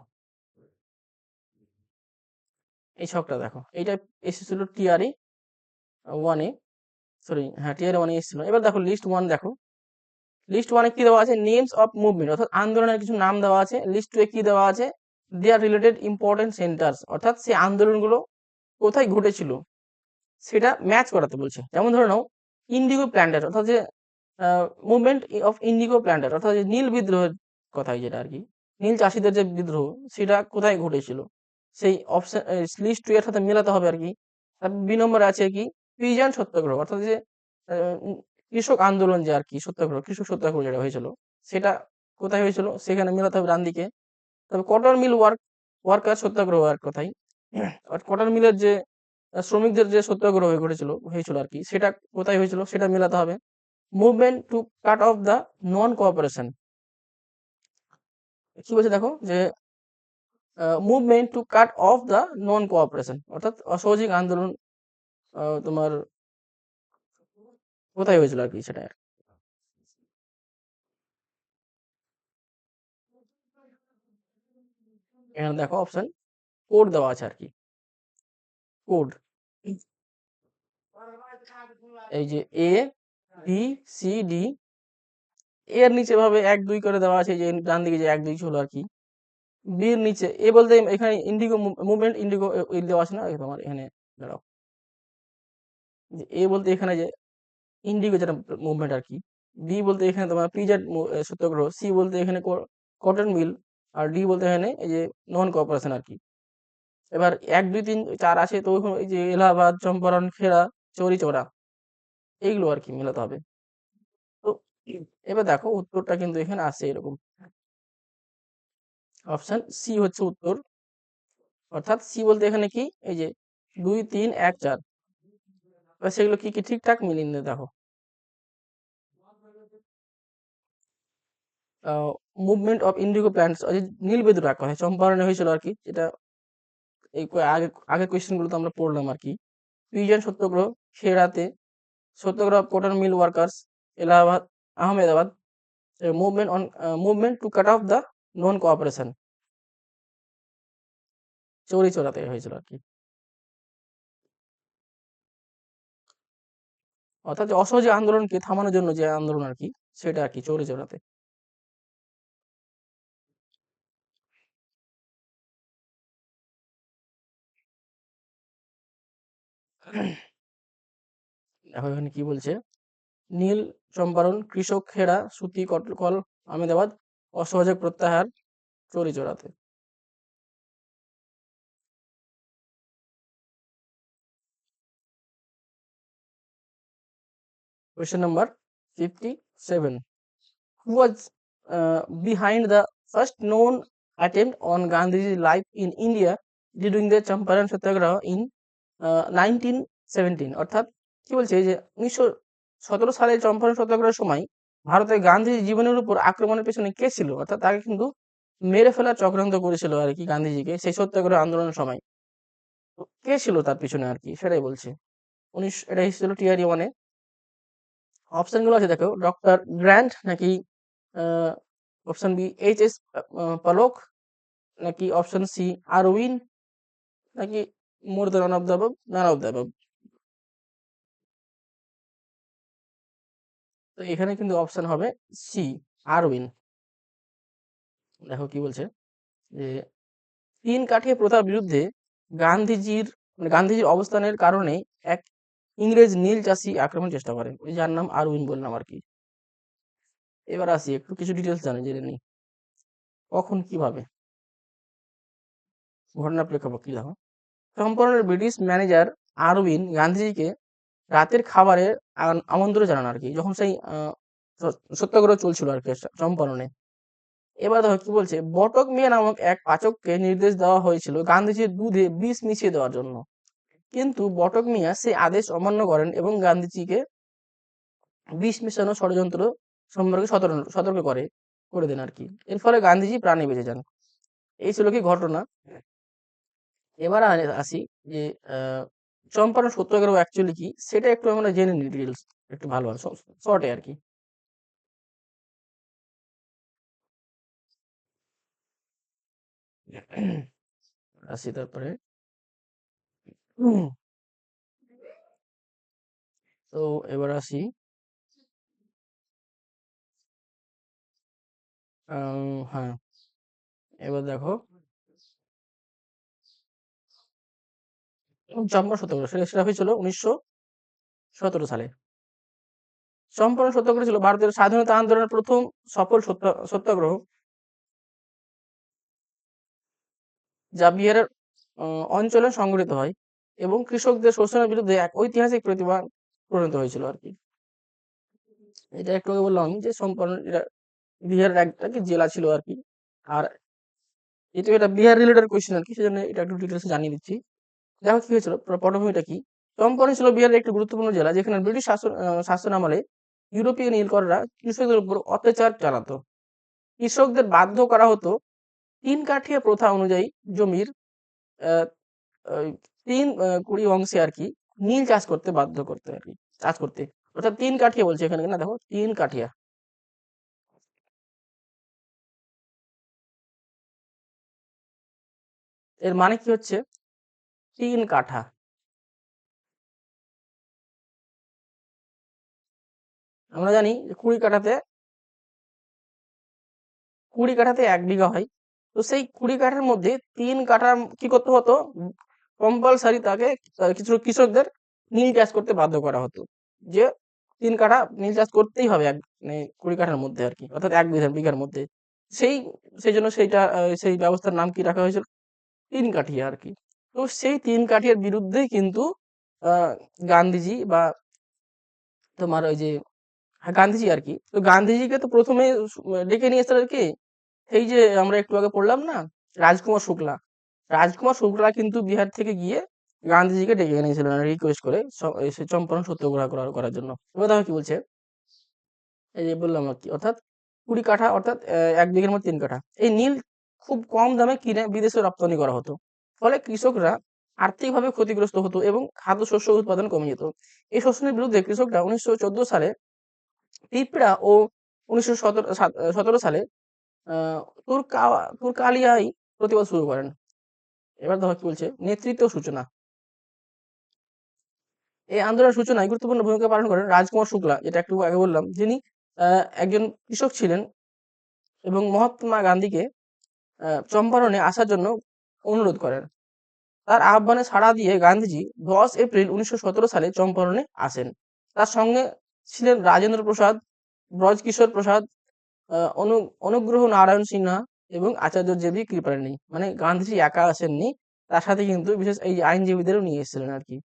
এই ছকটা দেখো, এইটা এসেছিল টিআরই 1-এ, সরি হ্যাঁ টিআরই 1-এ এসেছিল। এবার দেখো লিস্ট ওয়ান, দেখো লিস্ট ওয়ানে কি দেওয়া আছে, নেমস অফ মুভমেন্ট, অর্থাৎ আন্দোলনের কিছু নাম দেওয়া আছে। লিস্ট টু এ কি দেওয়া আছে, দেয়ার রিলেটেড ইম্পর্টেন্ট সেন্টার্স, অর্থাৎ সেই আন্দোলনগুলো কোথায় ঘটেছিল সেটা ম্যাচ করাতে বলছে। যেমন ধরে নাও ইন্ডিগো প্ল্যান্টার, অর্থাৎ যে মুভমেন্ট অফ ইন্ডিগো প্ল্যান্টার, অর্থাৎ যে নীল বিদ্রোহের কথাই যেটা আর কি, নীল চাষীদের যে বিদ্রোহ সেটা কোথায় ঘটেছিল, সেই অপশন লিস্ট টু এর সাথে মেলাতে হবে আর কি। তারপর বি নম্বরে আছে কি, পিজন সত্যাগ্রহ, অর্থাৎ যে কৃষক আন্দোলন যে আর কি, সত্যাগ্রহ, কৃষক সত্যাগ্রহ যেটা হয়েছিল সেটা কোথায় হয়েছিল, সেখানে মেলাতে হবে ডান দিকে। তবে কটন মিল ওয়ার্কার সত্যাগ্রহ আর কথাই, কটন মিলের যে শ্রমিকদের যে সত্যাগ্রহ হয়েছিল আর কি, সেটা কোথায় হয়েছিল সেটা মেলাতে হবে। Movement to cut off the non cooperation, কি বলছে দেখো, যে movement to cut off the non cooperation, অর্থাৎ অসহযোগ আন্দোলন তোমার কোথায় হয়েছিল আর কি সেটা। এখানে দেখো অপশন কোড দেওয়া আছে আর কি, কোড এই যে এ বি সি ডি এর নিচে ভাবে 1 2 করে দেওয়া আছে, যে ডান দিকে যে 1 2 ছিল আর কি। বি এর নিচে এ বলতে এখানে ইন্ডিগো মুভমেন্ট, ইন্ডিগো দেওয়া আছে না তোমার এখানে, দাঁড়াও, যে এ বলতে এখানে যে ইন্ডিগো যেটা মুভমেন্ট আর কি। বি বলতে এখানে তোমার পিজেড সত্যাগ্রহ। সি বলতে এখানে কটন মিল। আর ডি বলতে এখানে এই যে নন কোঅপারেশন আর কি। এবার 1 2 3 4 আছে, তো এই যে এলাহাবাদ, চম্পারণ, খেড়া, চৌরি চৌরা, এইগুলো আর কি মেলাতে হবে। তো এবার দেখো উত্তরটা কিন্তু এখানে আসছে এরকম, অপশন সি হচ্ছে উত্তর। অর্থাৎ সি বলতে এখানে কি, এই যে 2 3 1 4, এবার সেগুলো কি কি ঠিকঠাক মিলিয়ে নিতে দেখো। মুভমেন্ট অফ ইন্ডিগো প্ল্যান্টস, নীলবেদুর এক কথা চম্পারণে হয়েছিল আর কি, যেটা এই আগে আগের কোয়েশ্চেন গুলো তো আমরা পড়লাম আর কি। পিজন সত্যাগ্রহ খেড়াতে, satyagraha cotton mill workers Allahabad, Ahmedabad, movement to cut off the non cooperation Chauri চৌরাতে হয়েছিল আর কি। অর্থাৎ যে অসহযোগ আন্দোলনকে থামানোর জন্য যে আন্দোলন আর কি, সেটা আর কি চৌরি চৌরাতে। দেখো এখানে কি বলছে, নীল চম্পারণ, কৃষক খেড়া, সুতি কল, আহমেদাবাদ, অসহযোগ প্রত্যাহার চৌরি চৌরাতে। Question number 57. Who was behind the first known attempt on Gandhi's life in India during the Champaran Satyagraha in 1917? অর্থাৎ কি বলছে যে 1917 সালে চম্পারণ সত্যাগ্রহের সময় ভারতে গান্ধীজির জীবনের উপর আক্রমণের পেছনে কে ছিল? অর্থাৎ তাকে কিন্তু মেরে ফেলার চক্রান্ত করেছিল আর কি গান্ধীজিকে সেই সত্যাগ্রহ আন্দোলনের সময়। তো কে ছিল তার পিছনে আর কি, সেটাই বলছে। এটা ছিল টিআরই 1-এ। অপশন গুলো আছে দেখো, ডক্টর গ্র্যান্ট নাকি অপশন বি এইচ এস পালক, নাকি অপশন সি আরউইন, নাকি more the naan of the above, naan of the above. তো এখানে কিন্তু অপশন হবে সি, আরউইন। দেখো কি বলছে, যে 3 কাঠিয়া প্রথার বিরুদ্ধে গান্ধীজির গান্ধীজির অবস্থানের কারণে এক ইংরেজ নীল চাষী আক্রমণ চেষ্টা করে, ওই যার নাম আরউইন বললাম আর কি। এবার আসি একটু কিছু ডিটেলস জেনে নিই। কখন কিভাবে, ঘটনার প্রেক্ষাপট কি দেখো। চম্পারণের ব্রিটিশ ম্যানেজার আরউইন গান্ধীজিকে রাতের খাবারের আমন্ত্রণ জানান আর কি, যখন সেই সত্যাগ্রহ চলছিল আর কি চম্পারণে। এবার দেখো কি বলছে, বটক মিয়া নামক এক পাচককে নির্দেশ দেওয়া হয়েছিল গান্ধীজির দুধে বিষ মিশিয়ে দেওয়ার জন্য, কিন্তু বটক মিয়া সেই আদেশ অমান্য করেন এবং গান্ধীজিকে বিষ মেশানো ষড়যন্ত্র সম্পর্কে সতর্ক করে দেন আর কি। এর ফলে গান্ধীজি প্রাণে বেঁচে যান। এই ছিল কি ঘটনা। এবার আসি যে চম্পারণ সত্যাগ্রহ অ্যাকচুয়ালি কি, সেটা একটু আমরা জেনে নিই ডিটেলস, একটু ভালো হয় শর্টে আর কি। আসি তারপরে। হুম, তো এবার আসি, হ্যাঁ, এবার দেখো চম্পারণ সত্যাগ্রহ সেটা হয়েছিল 1917 সালে। চম্পারণ সত্যাগ্রহ ছিল ভারতের স্বাধীনতা আন্দোলনের প্রথম সফল সত্যাগ্রহ, যা বিহারের অঞ্চলে সংঘটিত হয় এবং কৃষকদের শোষণের বিরুদ্ধে এক ঐতিহাসিক প্রতিবাদ পরিণত হয়েছিল আর কি। এটা একটু আগে বললাম আমি যে চম্পারণ এটা বিহারের একটা কি জেলা ছিল আর কি। আর এটা বিহার রিলেটেড কোয়েশ্চেন আর কি, সেজন্য এটা একটু ডিটেলস জানিয়ে দিচ্ছি। দেখো কি হয়েছিল, পটভূমিটা কি। চম্পারণ ছিল বিহারের একটি গুরুত্বপূর্ণ জেলা, যেখানে ব্রিটিশ শাসন আমলে ইউরোপীয় নীলকররা কৃষকদের উপর অত্যাচার চালাতো। কৃষকদের বাধ্য করা হতো 3 কাঠিয়া প্রথা অনুযায়ী জমির আহ, ওই 3/20 আর কি নীল চাষ করতে বাধ্য করতে আর কি, চাষ করতে। অর্থাৎ 3 কাঠিয়া বলছে এখানে না, দেখো 3 কাঠিয়া, এর মানে কি হচ্ছে 3 কাঠা। আমরা জানি যে 20 কাঠাতে 20 কাঠাতে 1 বিঘা হয়। তো সেই 20 কাঠার মধ্যে 3 কাঠা কি করতে হতো? কম্পালসারি তাকে কিছু কৃষকদের নীল চাষ করতে বাধ্য করা হতো। যে 3 কাঠা নীল চাষ করতেই হবে মানে 20 কাঠার মধ্যে আরকি। অর্থাৎ 1 বিঘার মধ্যে। সেই সেইজন্য সেইটা সেই ব্যবস্থার নাম কি রাখা হয়েছিল? 3 কাঠিয়া আরকি। তো সেই 3 কাঠিয়ার বিরুদ্ধেই কিন্তু আ গান্ধীজি বা তোমার ওই যে হ্যাঁ, গান্ধীজি আরকি। তো গান্ধীজিকে তো ১ম এ ডেকে নিয়ে এসেছিলেন কে? এই যে আমরা একটু আগে পড়লাম না? রাজকুমার শুক্লা। রাজকুমার শুক্লা কিন্তু বিহার থেকে গিয়ে গান্ধীজিকে ডেকে এনেছিলেন রিকোয়েস্ট করে এই সে চম্পারণ সত্যাগ্রহ করার জন্য। এবার দেখো কি বলছে? এই যে বললাম আরকি অর্থাৎ ২০ কাঠা অর্থাৎ ১ বিঘার মধ্যে ৩ কাঠা। এই নীল খুব কম দামে কিনে বিদেশে রপ্তানি করা হতো। ফলে কৃষকরা আর্থিকভাবে ক্ষতিগ্রস্ত হতো এবং খাদ্যশস্য উৎপাদন কমে যেত। এই শোষণের বিরুদ্ধে কৃষকরা ১৯১৪ সালে তিপড়া ও ১৯১৭ সালে আ তুর্কালিয়ায় প্রতিবাদ শুরু করেন। এবার দেখো কি বলছে? নেতৃত্ব ও সূচনা। এই আন্দোলনের সূচনায় গুরুত্বপূর্ণ ভূমিকা পালন করেন রাজকুমার শুক্লা, যেটা একটু আগে বললাম, যিনি একজন কৃষক ছিলেন এবং মহাত্মা গান্ধীকে চম্পারণে আসার জন্য অনুরোধ করেন। তার আহ্বানে সাড়া দিয়ে গান্ধীজি ১০ এপ্রিল ১৯১৭ সালে চম্পারণে আসেন। তার সঙ্গে ছিলেন রাজেন্দ্র প্রসাদ, ব্রজকিশোর প্রসাদ, আ অনুগ্রহ নারায়ণ সিনহা এবং আচার্য জে.বি. কৃপলানি। মানে গান্ধীজি একা আসেননি, তার সাথে কিন্তু বিশেষ এই যে আইনজীবীদেরও নিয়ে এসেছিলেন আরকি।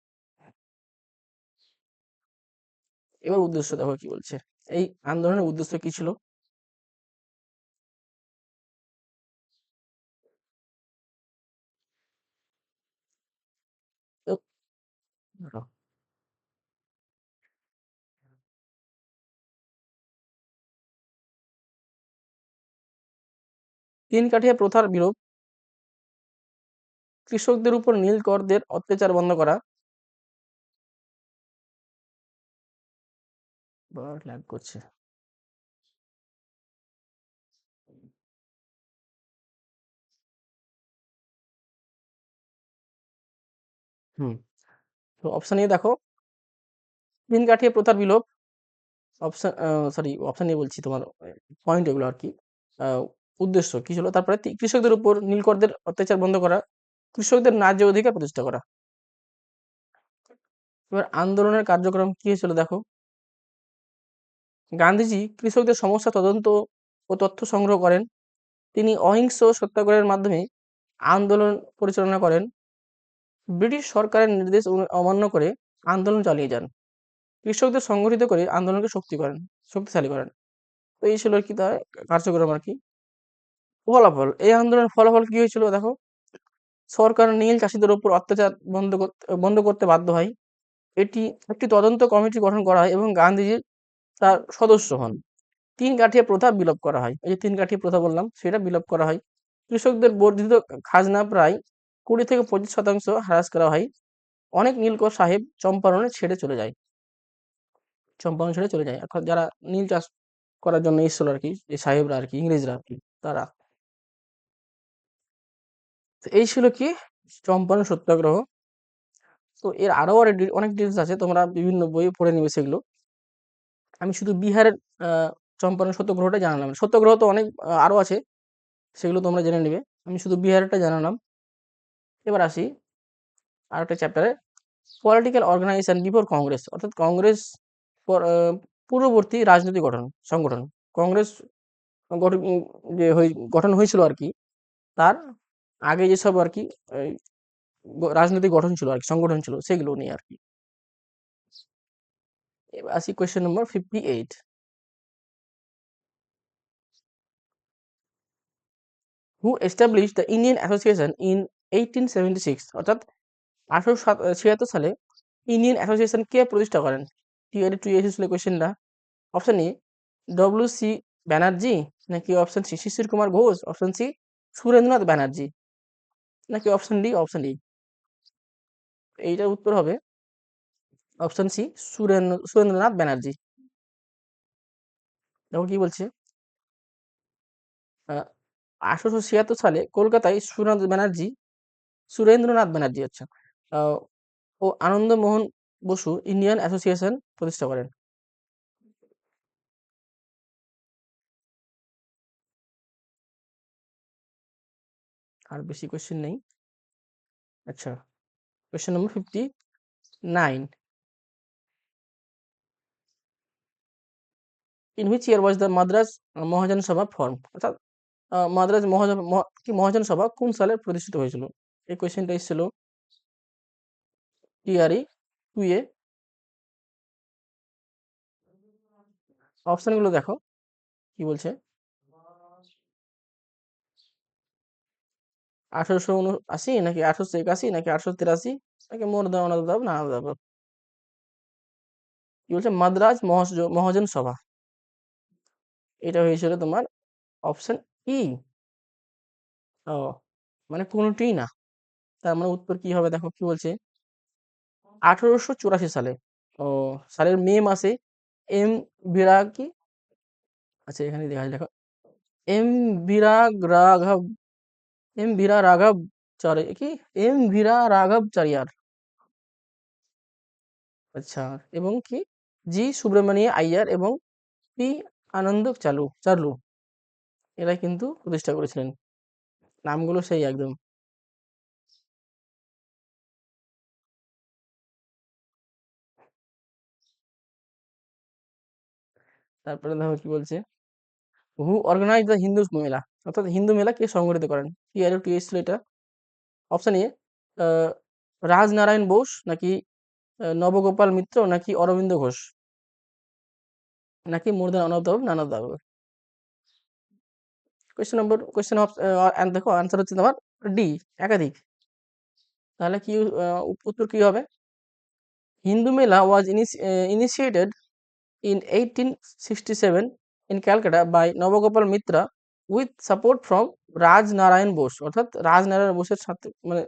এবার উদ্দেশ্য দেখো কি বলছে? এই আন্দোলনের উদ্দেশ্য কি ছিল? তো ৩ কাঠিয়া প্রথার বিলোপ, কৃষকদের উপর নীল করদের অত্যাচার বন্ধ করা। বাবার ল্যাগ করছে। হুম। তো অপশন এ দেখো ৩ কাঠিয়া প্রথার বিলোপ, অপশন সরি অপশন এ বলছি তোমার পয়েন্ট এগুলো আরকি। আ উদ্দেশ্য কি ছিল? তারপরে কৃষকদের উপর নীল করদের অত্যাচার বন্ধ করা, কৃষকদের ন্যায্য অধিকার প্রতিষ্ঠা করা। এবার আন্দোলনের কার্যক্রম কি হয়েছিল দেখো? গান্ধীজি কৃষকদের সমস্যা তদন্ত ও তথ্য সংগ্রহ করেন। তিনি অহিংস সত্যাগ্রহের মাধ্যমে আন্দোলন পরিচালনা করেন। ব্রিটিশ সরকারের নির্দেশ অমান্য করে আন্দোলন চালিয়ে যান। কৃষকদের সংগঠিত করে আন্দোলনকে শক্তিশালী করেন। তো এই ছিল আরকি তার কার্যক্রম আরকি। ফলাফল, এই আন্দোলনের ফলাফল কি হয়েছিল দেখো? সরকার নীল চাষীদের উপর অত্যাচার বন্ধ করতে বাধ্য হয়। এটি একটি তদন্ত কমিটি গঠন করা হয় এবং গান্ধীজি তার সদস্য হন। ৩ কাঠিয়া প্রথা বিলোপ করা হয়। এই যে ৩ কাঠিয়া প্রথা বললাম, সেটা বিলোপ করা হয়। কৃষকদের বর্ধিত খাজনা প্রায় ২০ থেকে ২৫% হ্রাস করা হয়। অনেক নীলকর সাহেব চম্পারণ ছেড়ে চলে যায়। অর্থাৎ যারা নীল চাষ করার জন্য এসেছিল আরকি, এই সাহেবরা আরকি, ইংরেজরা আরকি, তারা। তো এই ছিল কি? চম্পারণ সত্যাগ্রহ। তো এর আরো অনেক ডিটেইলস আছে। তোমরা বিভিন্ন বইয়ে পড়ে নিবে সেগুলো। আমি শুধু বিহারের আ চম্পারণ সত্যাগ্রহটা জানালাম। সত্যাগ্রহ তো অনেক আরো আছে। সেগুলো তোমরা জেনে নিবে। আমি শুধু বিহারেরটা জানালাম। এবার আসি আরেকটা চ্যাপ্টারে, পলিটিক্যাল অর্গানাইজেশন বিফোর কংগ্রেস, অর্থাৎ কংগ্রেস পর পূর্ববর্তী রাজনৈতিক সংগঠন। কংগ্রেস গঠন যে গঠন হয়েছিল আরকি, তার আগে যেসব আরকি এই রাজনৈতিক গঠন ছিল আরকি, সংগঠন ছিল, সেগুলো নিয়ে আরকি। এবার আসি question number 58, who established the Indian association in 1876, অর্থাৎ 1876 সালে ইন্ডিয়ান অ্যাসোসিয়েশন কে প্রতিষ্ঠা করেন? টিআরই 2 এসেছিল কোয়েশ্চেনটা। Option A ডব্লিউ.সি. ব্যানার্জি, নাকি অপশন সি শিশির কুমার ঘোষ, অপশন সি সুরেন্দ্রনাথ ব্যানার্জি, নাকি অপশন ডি অপশন ই? এইটার উত্তর হবে অপশন সি সুরেন্দ্রনাথ ব্যানার্জি। দেখো কি বলছে? আ 1876 সালে কলকাতায় সুরেন্দ্রনাথ ব্যানার্জি আচ্ছা আ ও আনন্দমোহন বসু ইন্ডিয়ান অ্যাসোসিয়েশন প্রতিষ্ঠা করেন। আর বেশি কোয়েশ্চেন নেই। আচ্ছা, question number 59, in which year was the Madras Mahajan Sabha form, অর্থাৎ মাদ্রাজ মহাজন সভা কোন সালে প্রতিষ্ঠিত হয়েছিল? এই কোয়েশ্চেনটা এসেছিল টিআরই 2 এ। অপশনগুলো দেখো কি বলছে। 1879 নাকি 1881 নাকি 1883 নাকি মোর দেওয়ান না দাব, কি বলছে মাদ্রাজ মহাজন সভা, এটা হয়েছিল তোমার অপশন ই। ও, মানে কোনোটিই না। তার মানে উত্তর কি হবে দেখো কি বলছে, 1884 সালে। ও, সালের মে মাসে এম বিরাগ কি, আচ্ছা এখানে দেখা যায় দেখো, এম বিরাগ রাঘব, এম ভিরা রাঘব চারে কি, এম ভিরা রাঘব চারিয়ার, আচ্ছা, এবং কি জি সুব্রমণিয় আইয়ার এবং পি আনন্দ চার্লু, এরা কিন্তু প্রতিষ্ঠা করেছিলেন। নামগুলো সেই একদম। তারপরে দেখো কি বলছে, হু অর্গানাইজ দ্য হিন্দু মেলা, অর্থাৎ হিন্দু মেলা কে সংগঠিত করেন? কি আর কি এসেছিল এটা? অপশন এ রাজনারায়ণ বোস নাকি নবগোপাল মিত্র নাকি অরবিন্দ ঘোষ নাকি মোর দেন অনাথ নানা দাব। দেখো আনসার হচ্ছে তোমার ডি, একাধিক। তাহলে কি উত্তর কি হবে? হিন্দু মেলা ওয়াজ initiated in 1867 in Calcutta by Nabagopal Mitra with support from রাজ নারায়ণ বোস, অর্থাৎ রাজ নারায়ণ বোসের সাথে মানে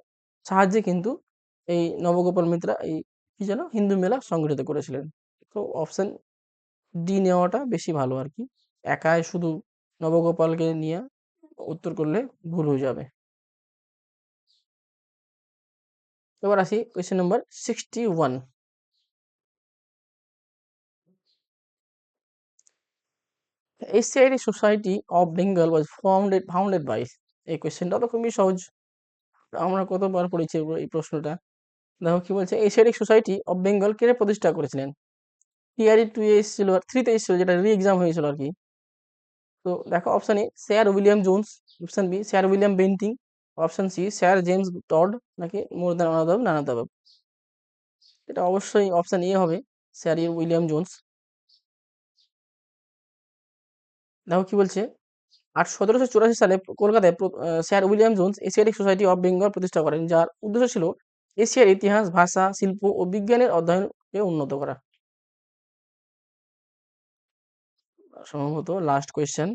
সাহায্যে কিন্তু এই নবগোপাল মিত্রা এই কি যেন হিন্দু মেলা সংগঠিত করেছিলেন। তো অপশন ডি নেওয়াটা বেশি ভালো আর কি, একাই শুধু নবগোপালকে নিয়ে উত্তর করলে ভুল হয়ে যাবে। এবার আসি question number 61, Asiatic Society of Bengal was founded by, এই কোয়েশ্চেনটা তো খুবই সহজ, আমরা কতবার পড়েছি এই প্রশ্নটা। দেখো কি বলছে, এশিয়াটিক সোসাইটি অফ বেঙ্গল কে প্রতিষ্ঠা করেছিলেন? টিআরই 2 এ এসেছিল আর 3 তে এসেছিল, যেটা রি এক্সাম হয়েছিল আর কি। তো দেখো option A sir William Jones, option B sir William Bentinck, option C sir James Tod নাকি মোর দ্যান অনাদাব নানাদাব। এটা অবশ্যই অপশন এ হবে, স্যার উইলিয়াম জোন্স। দেখো কি বলছে, 1784 সালে কলকাতায় sir William Jones Asiatic Society of Bengal প্রতিষ্ঠা করেন, যার উদ্দেশ্য ছিল এশিয়ার ইতিহাস, ভাষা, শিল্প ও বিজ্ঞানের অধ্যয়নকে উন্নত করা। সম্ভবত last question,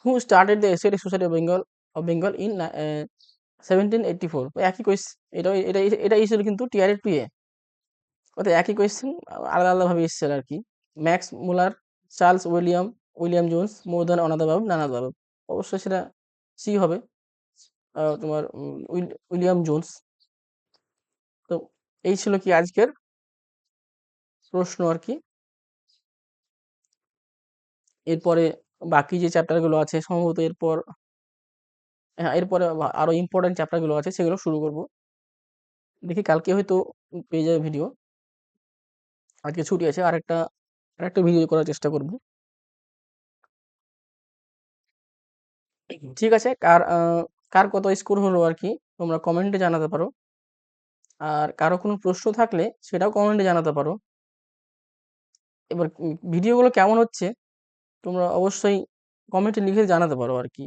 who started the Asiatic Society of Bengal in 1784? একই কোয়েশ্চেন, এটা এসেছিল কিন্তু টিআরএ 2 এ, ওটা একই কোয়েশ্চেন, আলাদা আলাদা ভাবে এসেছিল আর কি। ম্যাক্স মুলার, Charles William Jones, more than অনাদার বাবু নানা বাবু, অবশ্যই সেটা সি হবে, তোমার উইলিয়াম জোন্স। তো এই ছিল কি আজকের প্রশ্ন আর কি। এরপরে বাকি যে চ্যাপ্টার গুলো আছে সম্ভবত এরপর, হ্যাঁ এরপরে আরো ইম্পর্টেন্ট চ্যাপ্টার গুলো আছে সেগুলো শুরু করব। দেখি কালকে হয়তো পেয়ে যাবে ভিডিও, আজকে ছুটি আছে, আরেকটা ভিডিও করার চেষ্টা করব। ঠিক আছে, কার কত স্কোর হলো আর কি তোমরা কমেন্টে জানাতে পারো, আর কারো কোনো প্রশ্ন থাকলে সেটাও কমেন্টে জানাতে পারো। এবার ভিডিওগুলো কেমন হচ্ছে তোমরা অবশ্যই কমেন্টে লিখে জানাতে পারো আর কি,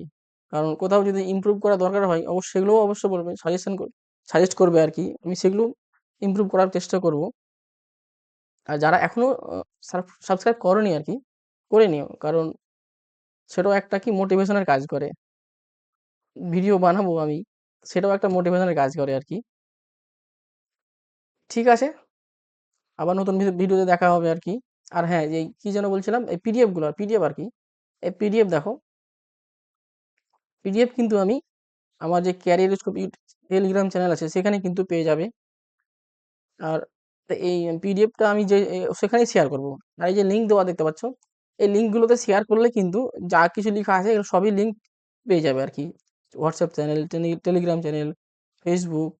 কারণ কোথাও যদি ইমপ্রুভ করা দরকার হয় অবশ্যই সেগুলোও অবশ্যই বলবে, সাজেস্ট করবে আর কি, আমি সেগুলো ইমপ্রুভ করার চেষ্টা করব। আর যারা এখনো সাবস্ক্রাইব করনি আর কি, করে নিও, কারণ সেটাও একটা কি মোটিভেশনের কাজ করে, ভিডিও বানাবো আমি, সেটাও একটা মোটিভেশনের কাজ করে আর কি। ঠিক আছে, আবার নতুন ভিডিওতে দেখা হবে আর কি। আর হ্যাঁ, এই কি যেন বলছিলাম, এই পিডিএফ আর কি, এই পিডিএফ দেখো, পিডিএফ কিন্তু আমি আমার যে ক্যারিয়ার স্কোপ টেলিগ্রাম চ্যানেল আছে সেখানে কিন্তু পেয়ে যাবে। আর এই পিডিএফটা আমি যে সেখানেই শেয়ার করব। আর এই যে লিঙ্ক দেওয়া দেখতে পাচ্ছ, এই লিঙ্কগুলোতে শেয়ার করলে কিন্তু যা কিছু লেখা আছে এগুলো সবই লিঙ্ক পেয়ে যাবে আর কি। WhatsApp channel, Telegram channel, Facebook,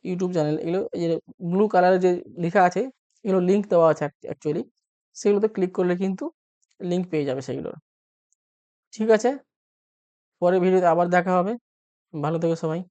YouTube channel, এগুলো এই যে ব্লু কালারের যে লেখা আছে এগুলো লিঙ্ক দেওয়া আছে অ্যাকচুয়ালি, সেগুলোতে ক্লিক করলে কিন্তু লিঙ্ক পেয়ে যাবে সেগুলোর। ঠিক আছে, পরের ভিডিওতে আবার দেখা হবে। ভালো থেকো সবাই।